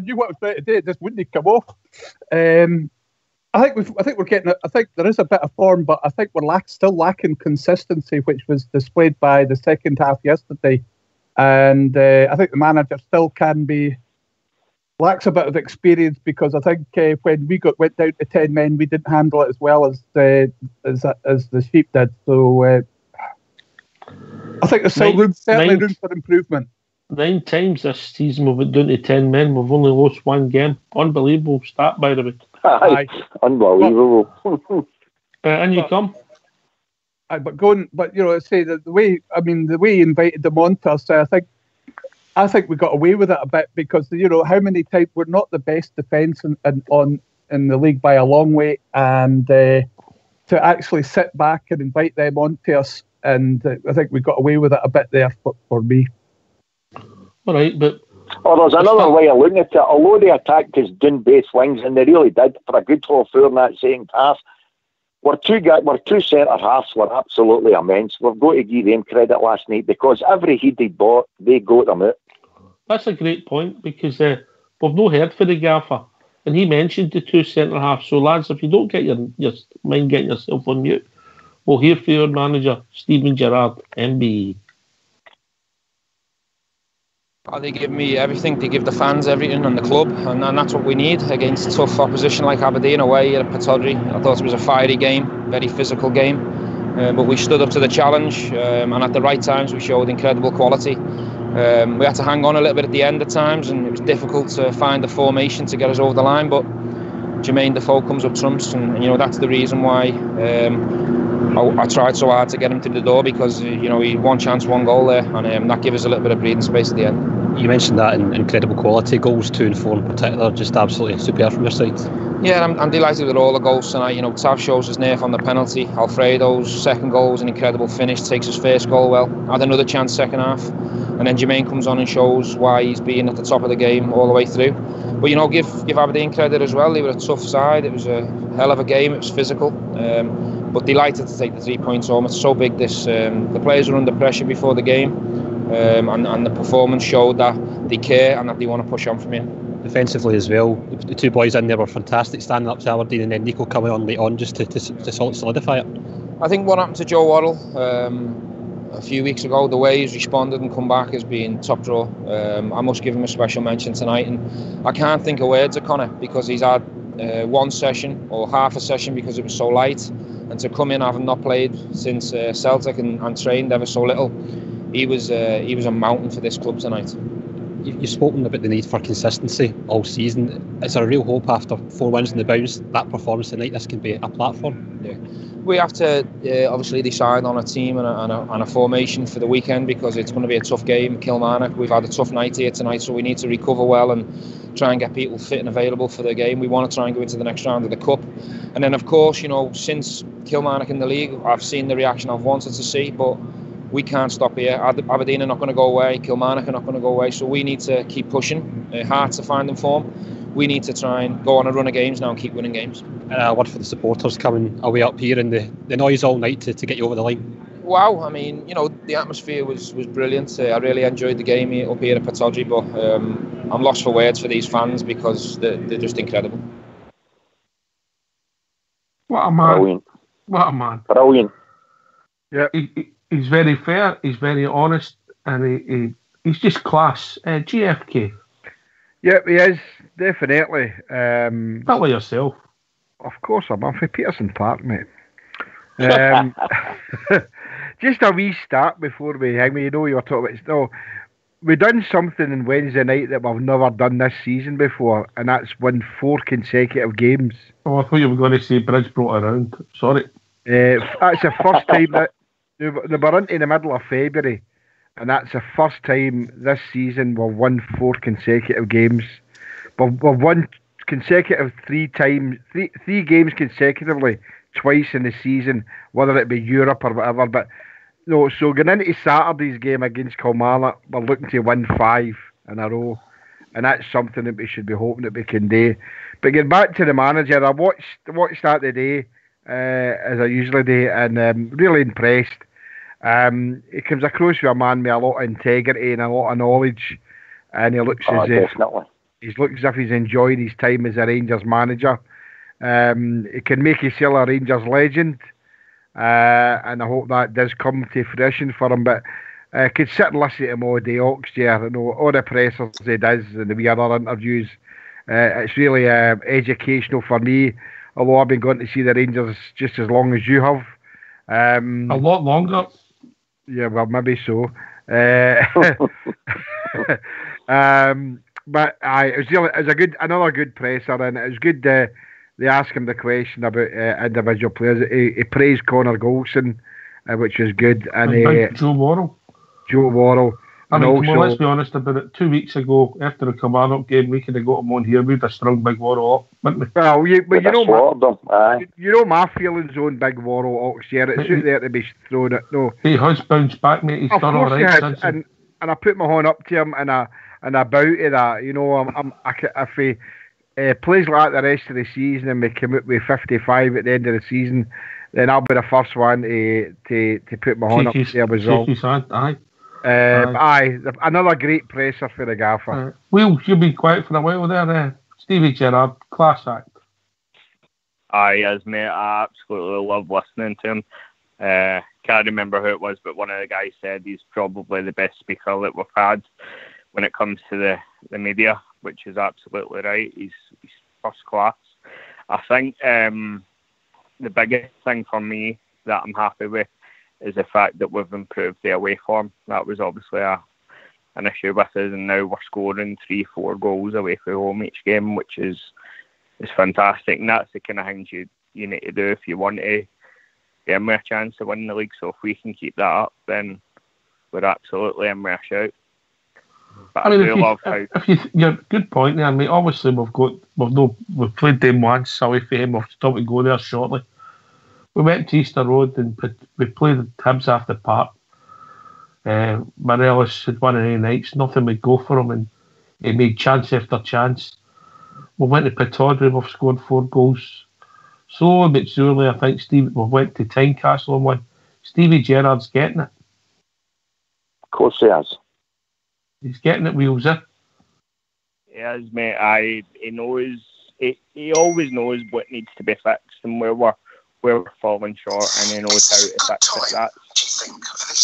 knew what I was trying to do. It just wouldn't come off. I think we're getting. I think there is a bit of form, but I think we're still lacking consistency, which was displayed by the second half yesterday. And I think the manager still lacks a bit of experience, because I think when we went down to 10 men, we didn't handle it as well as the Sheep did. So I think there's still room for improvement. 9 times this season we've went down to 10 men. We've only lost 1 game. Unbelievable stat, by the way. Aye. Unbelievable. And you come. But you know, say that the way he invited them on to us, I think we got away with it a bit, because you know how many times we're not the best defence in the league by a long way, and to actually sit back and invite them on to us, and I think we got away with it a bit there for me. All right, but there's another way of looking at it. Although they attacked us down both wings, and they really did for a good 4 in that second half, We're two centre halves were absolutely immense. We've got to give them credit last night, because every headed ball, they got them out. That's a great point, because we've not heard for the gaffer, and he mentioned the 2 centre halves. So lads, if you don't get your mind getting yourself on mute, we'll hear from your manager, Stephen Gerrard, MBE. They give me everything. They give the fans everything and the club, and that's what we need against tough opposition like Aberdeen away at Pittodrie. I thought it was a fiery game, very physical game, but we stood up to the challenge, and at the right times we showed incredible quality. We had to hang on a little bit at the end at times, and it was difficult to find the formation to get us over the line, but Jermaine Defoe comes up trumps, and you know that's the reason why I tried so hard to get him to the door, because you know he had 1 chance, 1 goal there, and that gave us a little bit of breathing space at the end. You mentioned that in incredible quality, goals 2 and 4 in particular, just absolutely superb from your side. Yeah, I'm delighted with all the goals tonight. You know, Tav shows his nerve on the penalty. Alfredo's second goal was an incredible finish, takes his first goal well. Had another chance second half, and then Jermaine comes on and shows why he's been at the top of the game all the way through. But you know, give Aberdeen credit as well. They were a tough side. It was a hell of a game. It was physical, but delighted to take the 3 points home. It's so big. The players were under pressure before the game. And the performance showed that they care and that they want to push on from here. Defensively as well, the 2 boys in there were fantastic, standing up to Aberdeen, and then Nico coming on late on just to solidify it. I think what happened to Joe Waddle a few weeks ago, the way he's responded and come back has been top draw. I must give him a special mention tonight, and I can't think of words of Connor, because he's had 1 session or half a session because it was so light, and to come in having not played since Celtic and trained ever so little, he was a mountain for this club tonight. You've spoken about the need for consistency all season. Is there a real hope after 4 wins in the bounce, that performance tonight, this can be a platform? Yeah. We have to obviously decide on a team and a formation for the weekend, because it's going to be a tough game. Kilmarnock, we've had a tough night here tonight, so we need to recover well and try and get people fit and available for the game. We want to try and go into the next round of the Cup. And then, of course, you know, since Kilmarnock in the league, I've seen the reaction I've wanted to see, but we can't stop here. Aberdeen are not going to go away. Kilmarnock are not going to go away. So we need to keep pushing hard to find them form. we need to try and go on a run of games now and keep winning games. And a word for the supporters coming away up here and the noise all night to get you over the line. Wow, I mean, the atmosphere was brilliant. I really enjoyed the game up here at Pittodrie, but I'm lost for words for these fans because they're just incredible. What a man. Brilliant. What a man. Brilliant. Yeah. He's very fair, he's very honest, and he's just class. GFK. Yep, he is, definitely. Not like yourself. Of course I'm for Peterson Park, mate. Just a wee start before we hang me. You were talking about we done something on Wednesday night that we've never done this season before, and that's win 4 consecutive games. Oh, I thought you were going to say Bridge brought around. Sorry. That's the first time that they were into the middle of February, and that's the first time this season we've won 4 consecutive games. We've won consecutive 3 games consecutively, twice in the season, whether it be Europe or whatever. But no, so going into Saturday's game against Kilmarnock, we're looking to win 5 in a row, and that's something that we should be hoping that we can do. But getting back to the manager, I watched that today, as I usually do, and really impressed. He comes across with a man with a lot of integrity and a lot of knowledge, and he looks as if he's enjoyed his time as a Rangers manager. He can make himself a Rangers legend, and I hope that does come to fruition for him. But I could sit and listen to him all day, Oxford, all the pressers he does and the wee other interviews. It's really educational for me, although I've been going to see the Rangers just as long as you have. A lot longer. Yeah, well, maybe so. But it was another good presser, and it was good. They asked him the question about individual players. He praised Connor Goldson, which was good, and Joe Worrell. I mean, also, let's be honest about it. 2 weeks ago, after the Kilmarnock game, we could have got him on here. We'd have strung Big Worrell up, wouldn't we? Well, you know my feelings on Big Worrell, Oxford. It's out there to be thrown at. No, he has bounced back, mate. He's done all right since. And I put my hand up to him, and I bow to that. If he plays like the rest of the season and we come out with 55 at the end of the season, then I'll be the first one to put my hand up to the result. Another great presser for the gaffer. Will, you've been quiet for a while there. Stevie Gerrard, class act. Yes, mate. I absolutely love listening to him. Can't remember who it was, but one of the guys said he's probably the best speaker that we've had when it comes to the media, which is absolutely right. He's first class. I think the biggest thing for me that I'm happy with is the fact that we've improved the away form. That was obviously an issue with us, and now we're scoring 3-4 goals away from home each game, which is fantastic. And that's the kind of things you need to do if you want to give me a chance to win the league. So if we can keep that up, then we're absolutely in with a shout. But you're good point there, mate. Obviously we've played them once away from him. We've still to go there shortly. We went to Easter Road and we played Hibs after Park. Morelos had won any nights, nothing would go for him, and he made chance after chance. We went to Pittodrie, we've scored 4 goals. So but surely, I think we went to Tynecastle and won. Stevie Gerrard's getting it. Of course he has. He's getting it, Wheels, eh? He is, mate. He knows. He always knows what needs to be fixed and where we're falling short, and he knows how to fix it.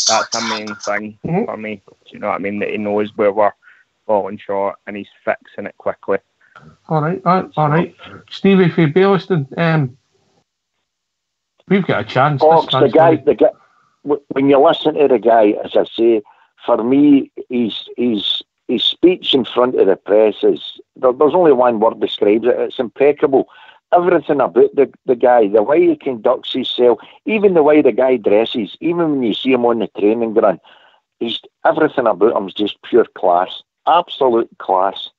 That's the main thing for me. Do you know what I mean? That he knows where we're falling short and he's fixing it quickly. All right. Stevie for Bailliston, we've got a chance. The guy. When you listen to the guy, as I say, for me, his speech in front of the press is there's only one word describes it. It's impeccable. Everything about the guy, the way he conducts himself, even the way the guy dresses, even when you see him on the training ground, everything about him is just pure class, absolute class.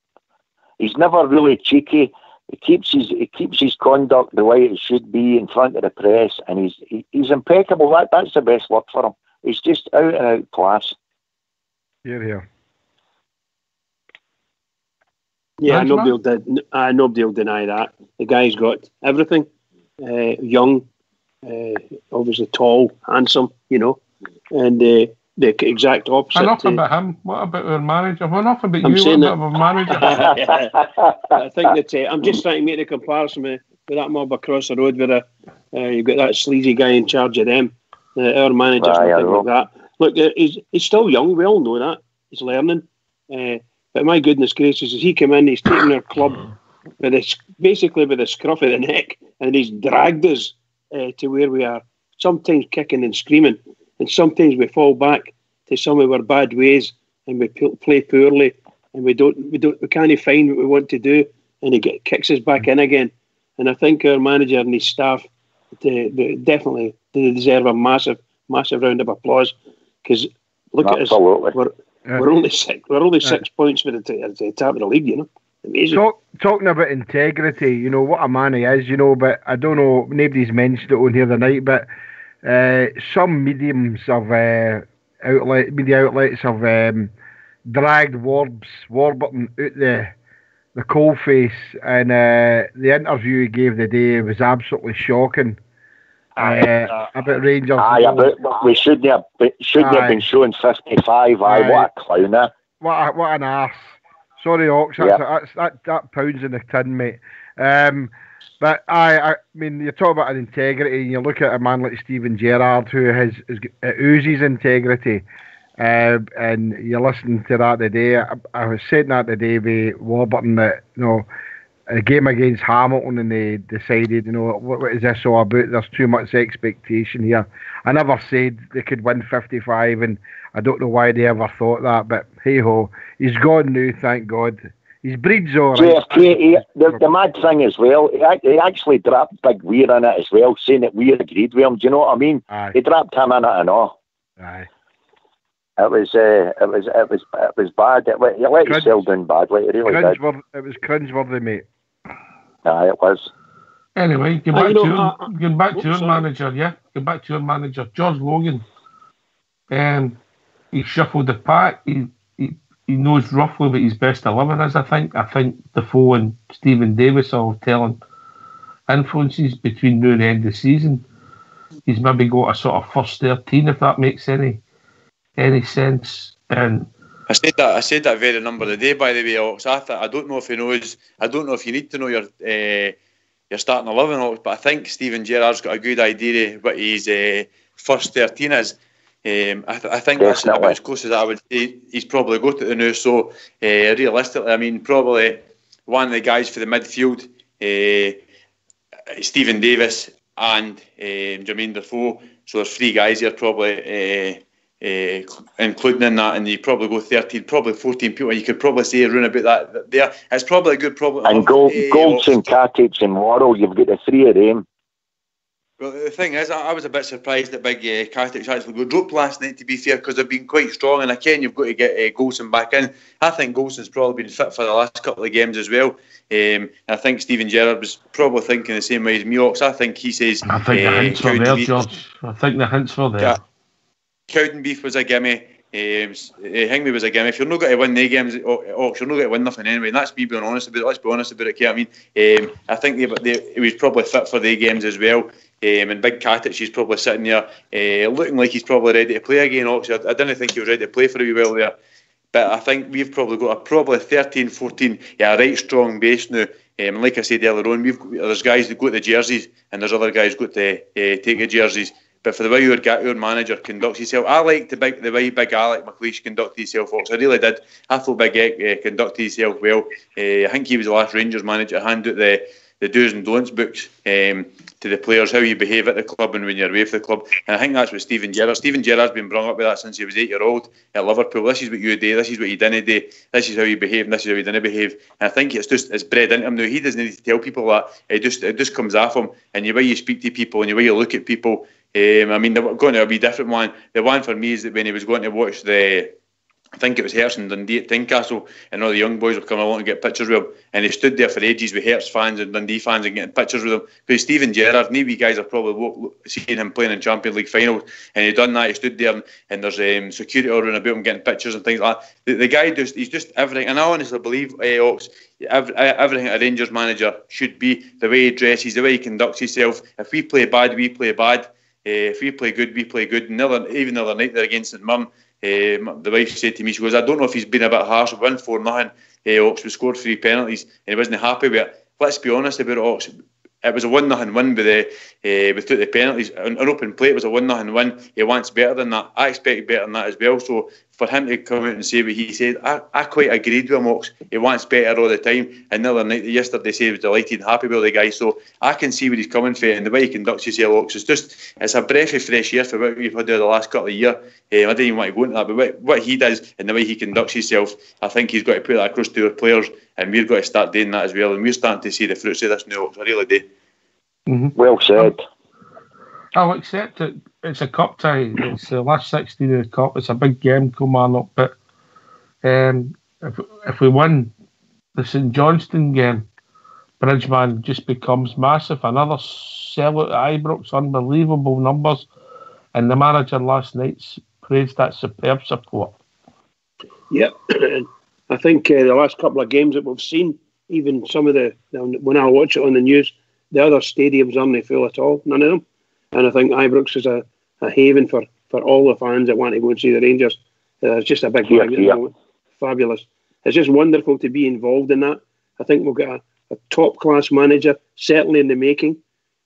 He's never really cheeky. He keeps his conduct the way it should be in front of the press, and he's impeccable. That's the best word for him. He's just out and out class. Here. Yeah, nobody will deny that. The guy's got everything. Young, obviously tall, handsome, and the exact opposite. Enough about him. What about our manager? Well, enough about you. What about our manager? I think that I'm just trying to make the comparison with that mob across the road where you've got that sleazy guy in charge of them. Our manager's nothing like that. Look, he's still young. We all know that. He's learning. But my goodness gracious, as he came in, he's taken our club basically with the scruff of the neck, and he's dragged us to where we are. Sometimes kicking and screaming, and sometimes we fall back to some of our bad ways, and we play poorly, and we can't find what we want to do, and he kicks us back in again. And I think our manager and his staff definitely deserve a massive round of applause, because look at us. We're only 6 points for the top of the league, Amazing. Talking about integrity, what a man he is, but I don't know, nobody's mentioned it on here tonight, but some mediums of media outlets have dragged Warburton out the coalface, and the interview he gave the day was absolutely shocking. About Rangers. We shouldn't have been showing 55. What a clown! What an arse. Sorry, Ox. That pounds in the tin, mate. But I mean, you talk about integrity, and you look at a man like Steven Gerrard, who oozes integrity, and you listen to that today. I was saying that today with Warburton that a game against Hamilton, and they decided, what is this all about? There's too much expectation here. I never said they could win 55, and I don't know why they ever thought that, but hey-ho, he's gone now, thank God. His breed's all right. JFK, the mad thing as well, he actually dropped Big Weir in it as well, saying that Weir agreed with him. Do you know what I mean? Aye. He dropped him in it and all. Aye. It was bad. He let himself down badly. It really did. It was cringeworthy, mate. Aye, it was. Anyway, get back to your manager, yeah? Get back to your manager, George Logan. He shuffled the pack. He knows roughly what his best 11 is, I think. I think Defoe and Stephen Davis are telling influences between now and the end of the season. He's maybe got a sort of first 13, if that makes any sense. And I said that very number of the day, by the way, Ox. I don't know if he knows. I don't know if you need to know your starting 11, Ox, but I think Steven Gerrard's got a good idea of what his first 13 is. I think that's about as close as I would say he's probably got it now. So realistically, I mean, probably one of the guys for the midfield, Stephen Davis and Jermaine Defoe. So there's 3 guys here probably. Including in that, and you probably go 13, probably 14 people. You could probably say around about that there. It's probably a good problem. And Goldson, Katic and Worrell, you've got the 3 of them. Well, the thing is, I was a bit surprised that big Katic actually got dropped last night, to be fair, because they've been quite strong, and again, you've got to get Goldson back in. I think Golson's probably been fit for the last couple of games as well. I think Steven Gerrard was probably thinking the same way as me, Ox. I think he says... I think the hints were there, George. I think the hints were there. Cowdenbeath was a gimme. Hingme was a gimme. If you're not going to win the games, you're not going to win nothing anyway. And that's me being honest about it. Let's be honest about it. I mean, I think he was probably fit for the games as well. And Big Katic, he's probably sitting there looking like he's probably ready to play again. I didn't think he was ready to play for a wee while there. But I think we've probably got a 13, 14, right strong base now. And like I said earlier on, there's guys that go to the jerseys, and there's other guys who go to take the jerseys. But for the way your manager conducts himself, I liked the way Big Alec McLeish conducted himself, Fox. I really did. I thought Big Ek conducted himself well. I think he was the last Rangers manager to hand out the do's and don'ts books to the players, how you behave at the club and when you're away from the club. And I think that's what Steven Gerrard's been brought up with that since he was 8-year-old at Liverpool. This is what you do, this is what you didn't do, this is how you behave, and this is how you didn't behave. And I think it's bred into him now. He doesn't need to tell people that. It just comes off him. And the way you speak to people and the way you look at people, I mean, they're going to be a different one. The one for me is that when he was going to watch the I think it was Hearts and Dundee at Tynecastle, and all the young boys were coming along to get pictures with him, and he stood there for ages with Hearts fans and Dundee fans and getting pictures with him. Because Steven Gerrard, maybe you guys are probably seeing him playing in Champions League finals, and he done that. He stood there, and there's security ordering about him getting pictures and things like that. The guy he's just everything, and I honestly believe Ox, everything a Rangers manager should be. The way he dresses, the way he conducts himself. If we play bad, we play bad. If we play good, we play good. And even the other night there against St Mirren, the wife said to me, she goes, I don't know if he's been a bit harsh. We won 4-0. Oxford scored 3 penalties and he wasn't happy with it. Let's be honest about it, Ox. It was a 1-0 win without the penalties. An open play, it was a 1-0 win. He wants better than that. I expect better than that as well. So for him to come out and say what he said, I quite agreed with him, Ox. He wants better all the time. And the other night, yesterday, said he was delighted and happy with the guy. So I can see where he's coming from, and the way he conducts himself, Ox, it's a breath of fresh air for what we've had over the last couple of years. I don't even want to go into that, but what he does and the way he conducts himself, I think he's got to put that across to our players, and we've got to start doing that as well. And we're starting to see the fruits of this now, Ox. I really do. Mm-hmm. Well said. I'll accept it. It's a cup tie. It's the last 16 of the cup. It's a big game, Kilmarnock. But if we win the St Johnstone game, Bridgeman just becomes massive. Another sellout at Ibrox, unbelievable numbers. And the manager last night praised that superb support. Yeah, I think the last couple of games that we've seen, even some of when I watch it on the news, the other stadiums aren't full at all, none of them. And I think Ibrox is a haven for all the fans that want to go and see the Rangers. It's just a big fabulous. It's just wonderful to be involved in that. I think we've got a top-class manager, certainly in the making.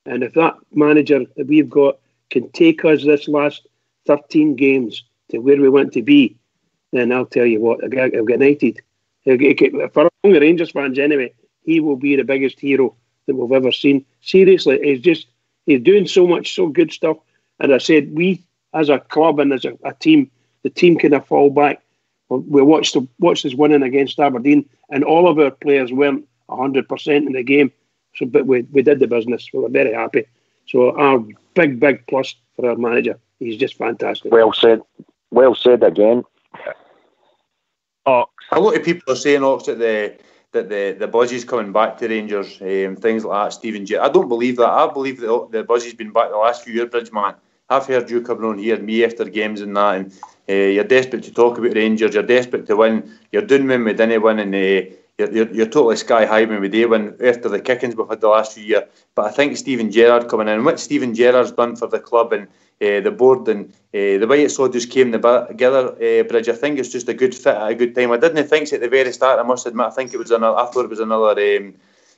And if that manager that we've got can take us this last 13 games to where we want to be, then I'll tell you what, I'll get united. For all the Rangers fans anyway, he will be the biggest hero that we've ever seen. Seriously, he's doing so much, so good stuff. And I said, we as a club and as a team, the team can fall back. We watched us winning against Aberdeen, and all of our players weren't 100% in the game. So, but we did the business. We were very happy. So our big plus for our manager. He's just fantastic. Well said. Well said again. Ox. A lot of people are saying, Ox, that the buzz is coming back to Rangers, things like that. Stephen J. I don't believe that. I believe that the buzz has been back the last few years, Bridgeman. I've heard you coming on here, me after games and that, and you're desperate to talk about Rangers. You're desperate to win. You're doing when we didn't win, and you're totally sky high when we do win after the kickings we've had the last few years. But I think Steven Gerrard coming in, and what Steven Gerrard's done for the club and the board, and the way it's all just came together, Bridge, I think it's just a good fit at a good time. I didn't think so at the very start, I must admit. I thought it was another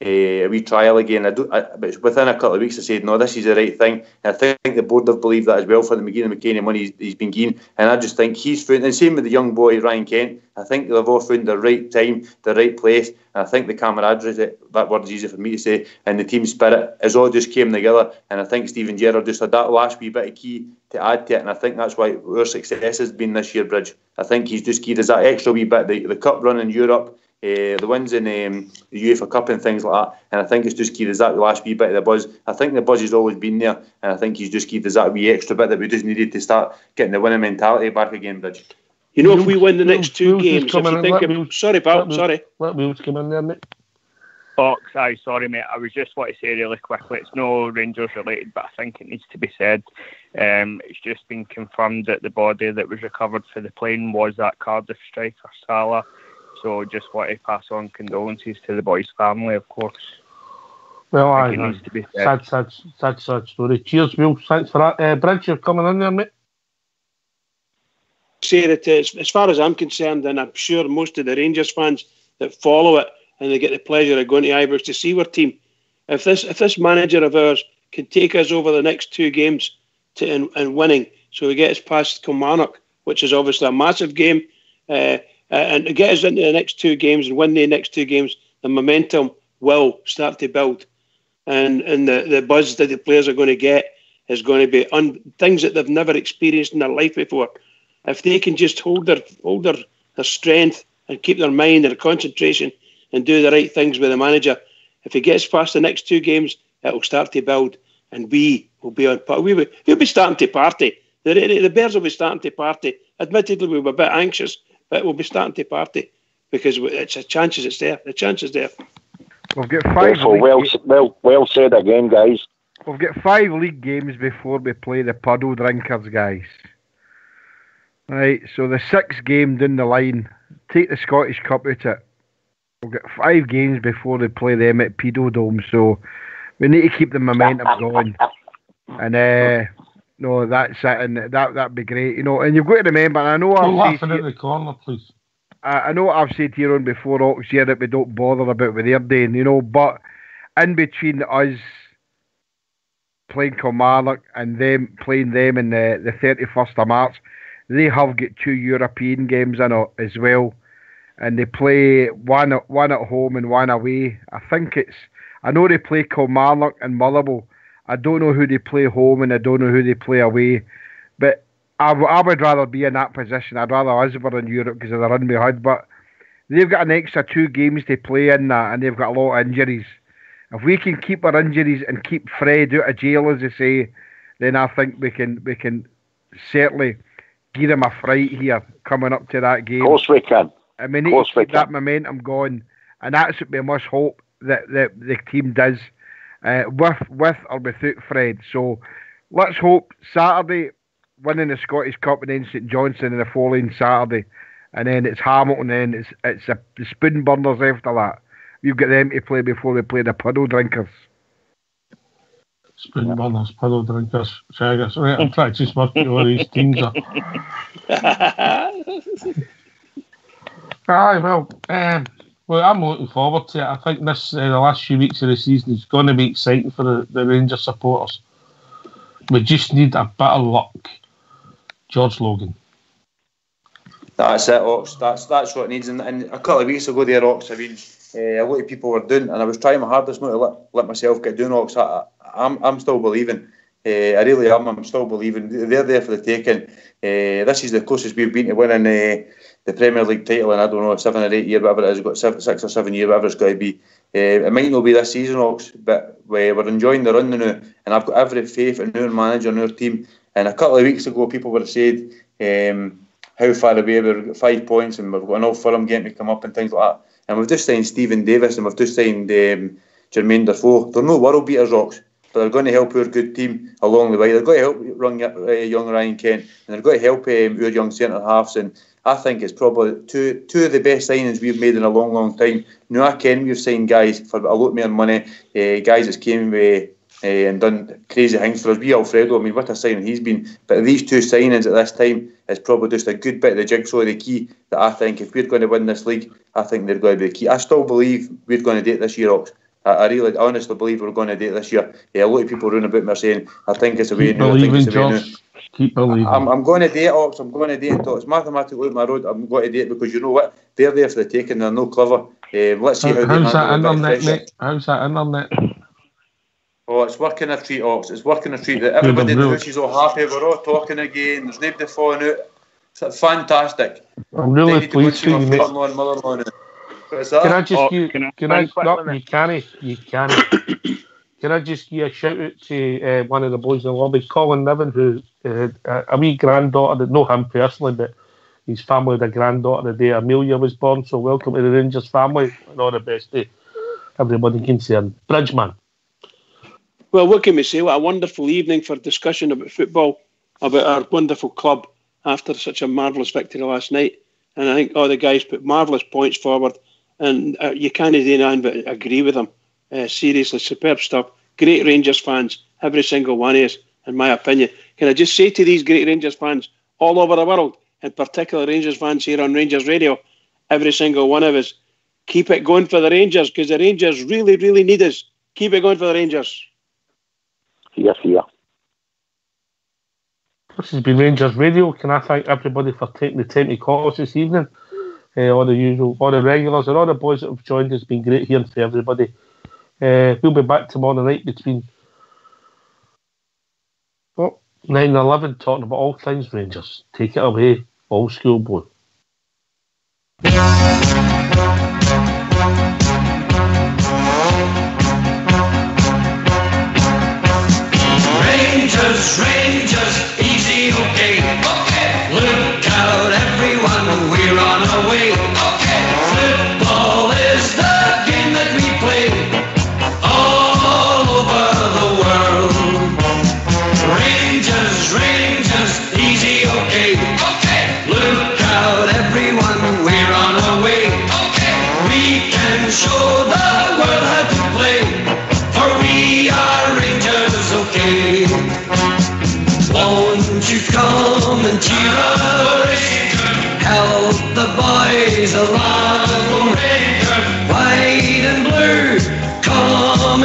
a wee trial again. But within a couple of weeks I said, no, this is the right thing. And I think the board have believed that as well for the McGinn and money he's been given. And I just think he's found, and same with the young boy Ryan Kent, I think they've all found the right time, the right place. And I think the camaraderie, that word is easy for me to say, and the team spirit has all just came together. And I think Steven Gerrard just had that last wee bit of key to add to it. And I think that's why our success has been this year, Bridge. I think he's just keyed as that extra wee bit, the cup run in Europe, the wins in the UEFA Cup and things like that, and I think it's just keyed as that last wee bit of the buzz. I think the buzz has always been there, and I think he's just keyed as that wee extra bit that we just needed to start getting the winning mentality back again, Bridge. You know, if we win the next two games, if you think sorry, pal, sorry. Let Wheels come in there, mate. Fox, sorry, mate. I was just want to say really quickly, it's no Rangers related, but I think it needs to be said. It's just been confirmed that the body that was recovered for the plane was that Cardiff striker, Salah. So just want to pass on condolences to the boy's family, of course. Well, it needs to be said. Sad story. Cheers, Will. Thanks for that. Bridge, you're coming in there, mate. Say that as far as I'm concerned, and I'm sure most of the Rangers fans that follow it and they get the pleasure of going to Ibrox to see our team, if this manager of ours can take us over the next two games and winning, so we get us past Kilmarnock, which is obviously a massive game, and to get us into the next two games and win the next two games, the momentum will start to build. And the buzz that the players are going to get is going to be things that they've never experienced in their life before. If they can just hold their strength and keep their mind, their concentration, and do the right things with the manager, if he gets past the next two games, it'll start to build, and we will be on. We'll be starting to party. The Bears will be starting to party. Admittedly, we were a bit anxious it will be starting to party because it's a chance it's there. The chance is there. We've got 5. Well said again, guys. We've got 5 league games before we play the puddle drinkers, guys. Right, so the 6th game down the line, take the Scottish Cup out of it. We've got 5 games before they play them at Pedo Dome, so we need to keep the momentum going. And no, that's it, and that'd be great, you know. And you've got to remember, and I know I've said out the corner, please. I know I've said here on before Ox here that we don't bother about what they're doing, you know, but in between us playing Kilmarnock and them playing them in the 31st of March, they have got 2 European games in it as well, and they play one at home and one away. I know they play Kilmarnock and Motherwell. I don't know who they play home and I don't know who they play away, but I would rather be in that position. I'd rather us were in Europe because of the run we had, but they've got an extra 2 games to play in that, and they've got a lot of injuries. If we can keep our injuries and keep Fred out of jail, as they say, then I think we can certainly give them a fright here coming up to that game. Of course we can. And we need to keep that momentum going, and that's what we must hope that the team does, with or without Fred. So let's hope Saturday, winning the Scottish Cup, and then St Johnstone in the following Saturday, and then it's Hamilton, and it's the spoon burners after that. We've got them to play before we play the puddle drinkers. Spoon burners, puddle drinkers, shaggers. Right, I'm trying to just work out all these teams are. Aye, well, I'm looking forward to it. I think this the last few weeks of the season is going to be exciting for the Rangers supporters. We just need a bit of luck. George Logan. That's it, Ox. That's what it needs. And a couple of weeks ago there, Ox, I mean, a lot of people were doing, and I was trying my hardest not to let myself get down, Ox. I'm still believing. I really am. I'm still believing. They're there for the taking. This is the closest we've been to winning the Premier League title in, I don't know, 7 or 8 years, whatever it is. We've got 6 or 7 years, whatever it's got to be. It might not be this season, Ox, but we're enjoying the run now, and I've got every faith in our manager and our team. And a couple of weeks ago, people were saying how far away we've got 5 points, and we've got an all-firm game to come up and things like that. And we've just signed Stephen Davis, and we've just signed Jermaine Defoe. They're no world beaters, Ox, but they're going to help our good team along the way. They're going to help young Ryan Kent, and they're going to help our young centre-halves. And I think it's probably two of the best signings we've made in a long, long time. Now, I can we've signed guys for a lot more money, guys that's came and done crazy things for us. We Alfredo, I mean, what a signing he's been. But these 2 signings at this time is probably just a good bit of the jigsaw, the key that I think if we're going to win this league, I think they're going to be the key. I still believe we're going to do it this year, Ox. I really, honestly believe we're going to do it this year. A lot of people running about me are saying, I think it's a way now, I think it's a way now. Keep believing. I'm going to do it, Ox. I'm going to do it until it's mathematically out my road. I'm going to do it because you know what? They're there for the taking. They're no clever. Let's see how how's that internet, mate? How's that internet? Oh, it's working a treat, Ox. It's working a treat. Everybody in the house is all happy. We're all talking again. There's nobody falling out. It's fantastic. I'm really pleased with you, mate. Can I just you can't. Can I just give a shout out to one of the boys in the lobby, Colin Niven, who a wee granddaughter, that know him personally, but his family had a granddaughter the day Amelia was born. So welcome to the Rangers family, and all the best to everybody concerned. Bridgeman. Well, what can we say? What a wonderful evening for discussion about football, about our wonderful club after such a marvellous victory last night. And I think all the guys put marvellous points forward, and you can't do anything but agree with them. Seriously, superb stuff. Great Rangers fans, every single one of us, in my opinion. Can I just say to these great Rangers fans all over the world, in particular Rangers fans here on Rangers Radio, every single one of us, keep it going for the Rangers, because the Rangers really, really need us. Keep it going for the Rangers. Yes, yeah. This has been Rangers Radio. Can I thank everybody for taking the time to call us this evening? All the regulars and all the boys that have joined us. It's been great hearing from everybody. We'll be back tomorrow night between 9 and 11 talking about all things Rangers. Take it away, old school boy. Rangers, easy, okay. Look out, everyone, we're on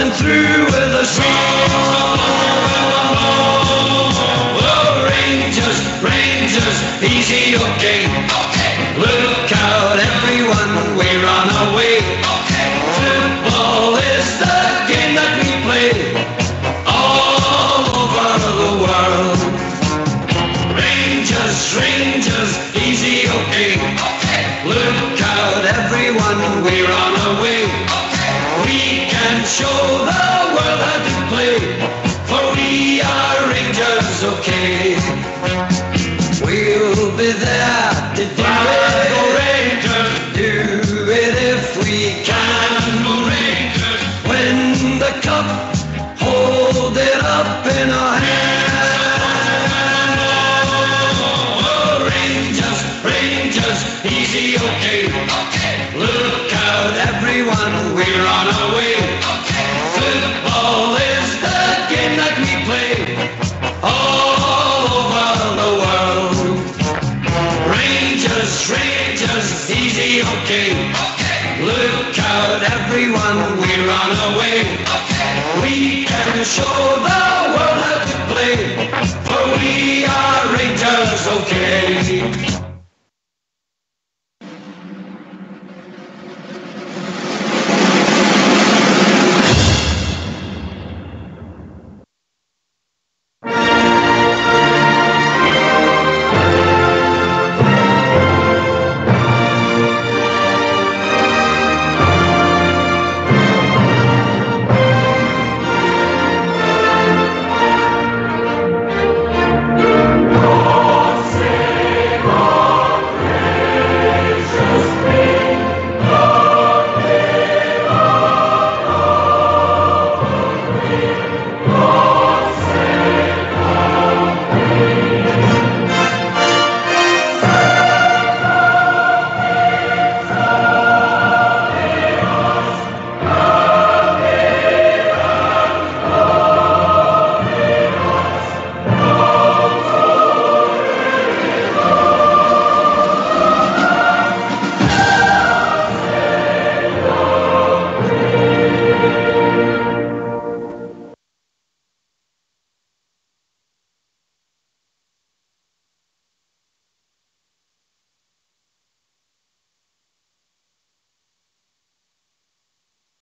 coming through with a song. Oh, Rangers, Rangers, easy, okay. Look out, everyone, we run away. Football is the game that we play all over the world. Rangers, Rangers, easy, okay. Look out, everyone, we run away. We can show the world how to play, for we are Rangers, okay. We'll be there to do it, go Rangers. Do it if we can, go Rangers. Win the cup, hold it up in our hand. Oh, Rangers, Rangers, easy, okay. Look out, everyone, we run away. Football is the game that we play all over the world. Rangers, Rangers, easy, okay. Look out, everyone, we run away. We can show the world how to play, for we are Rangers, okay.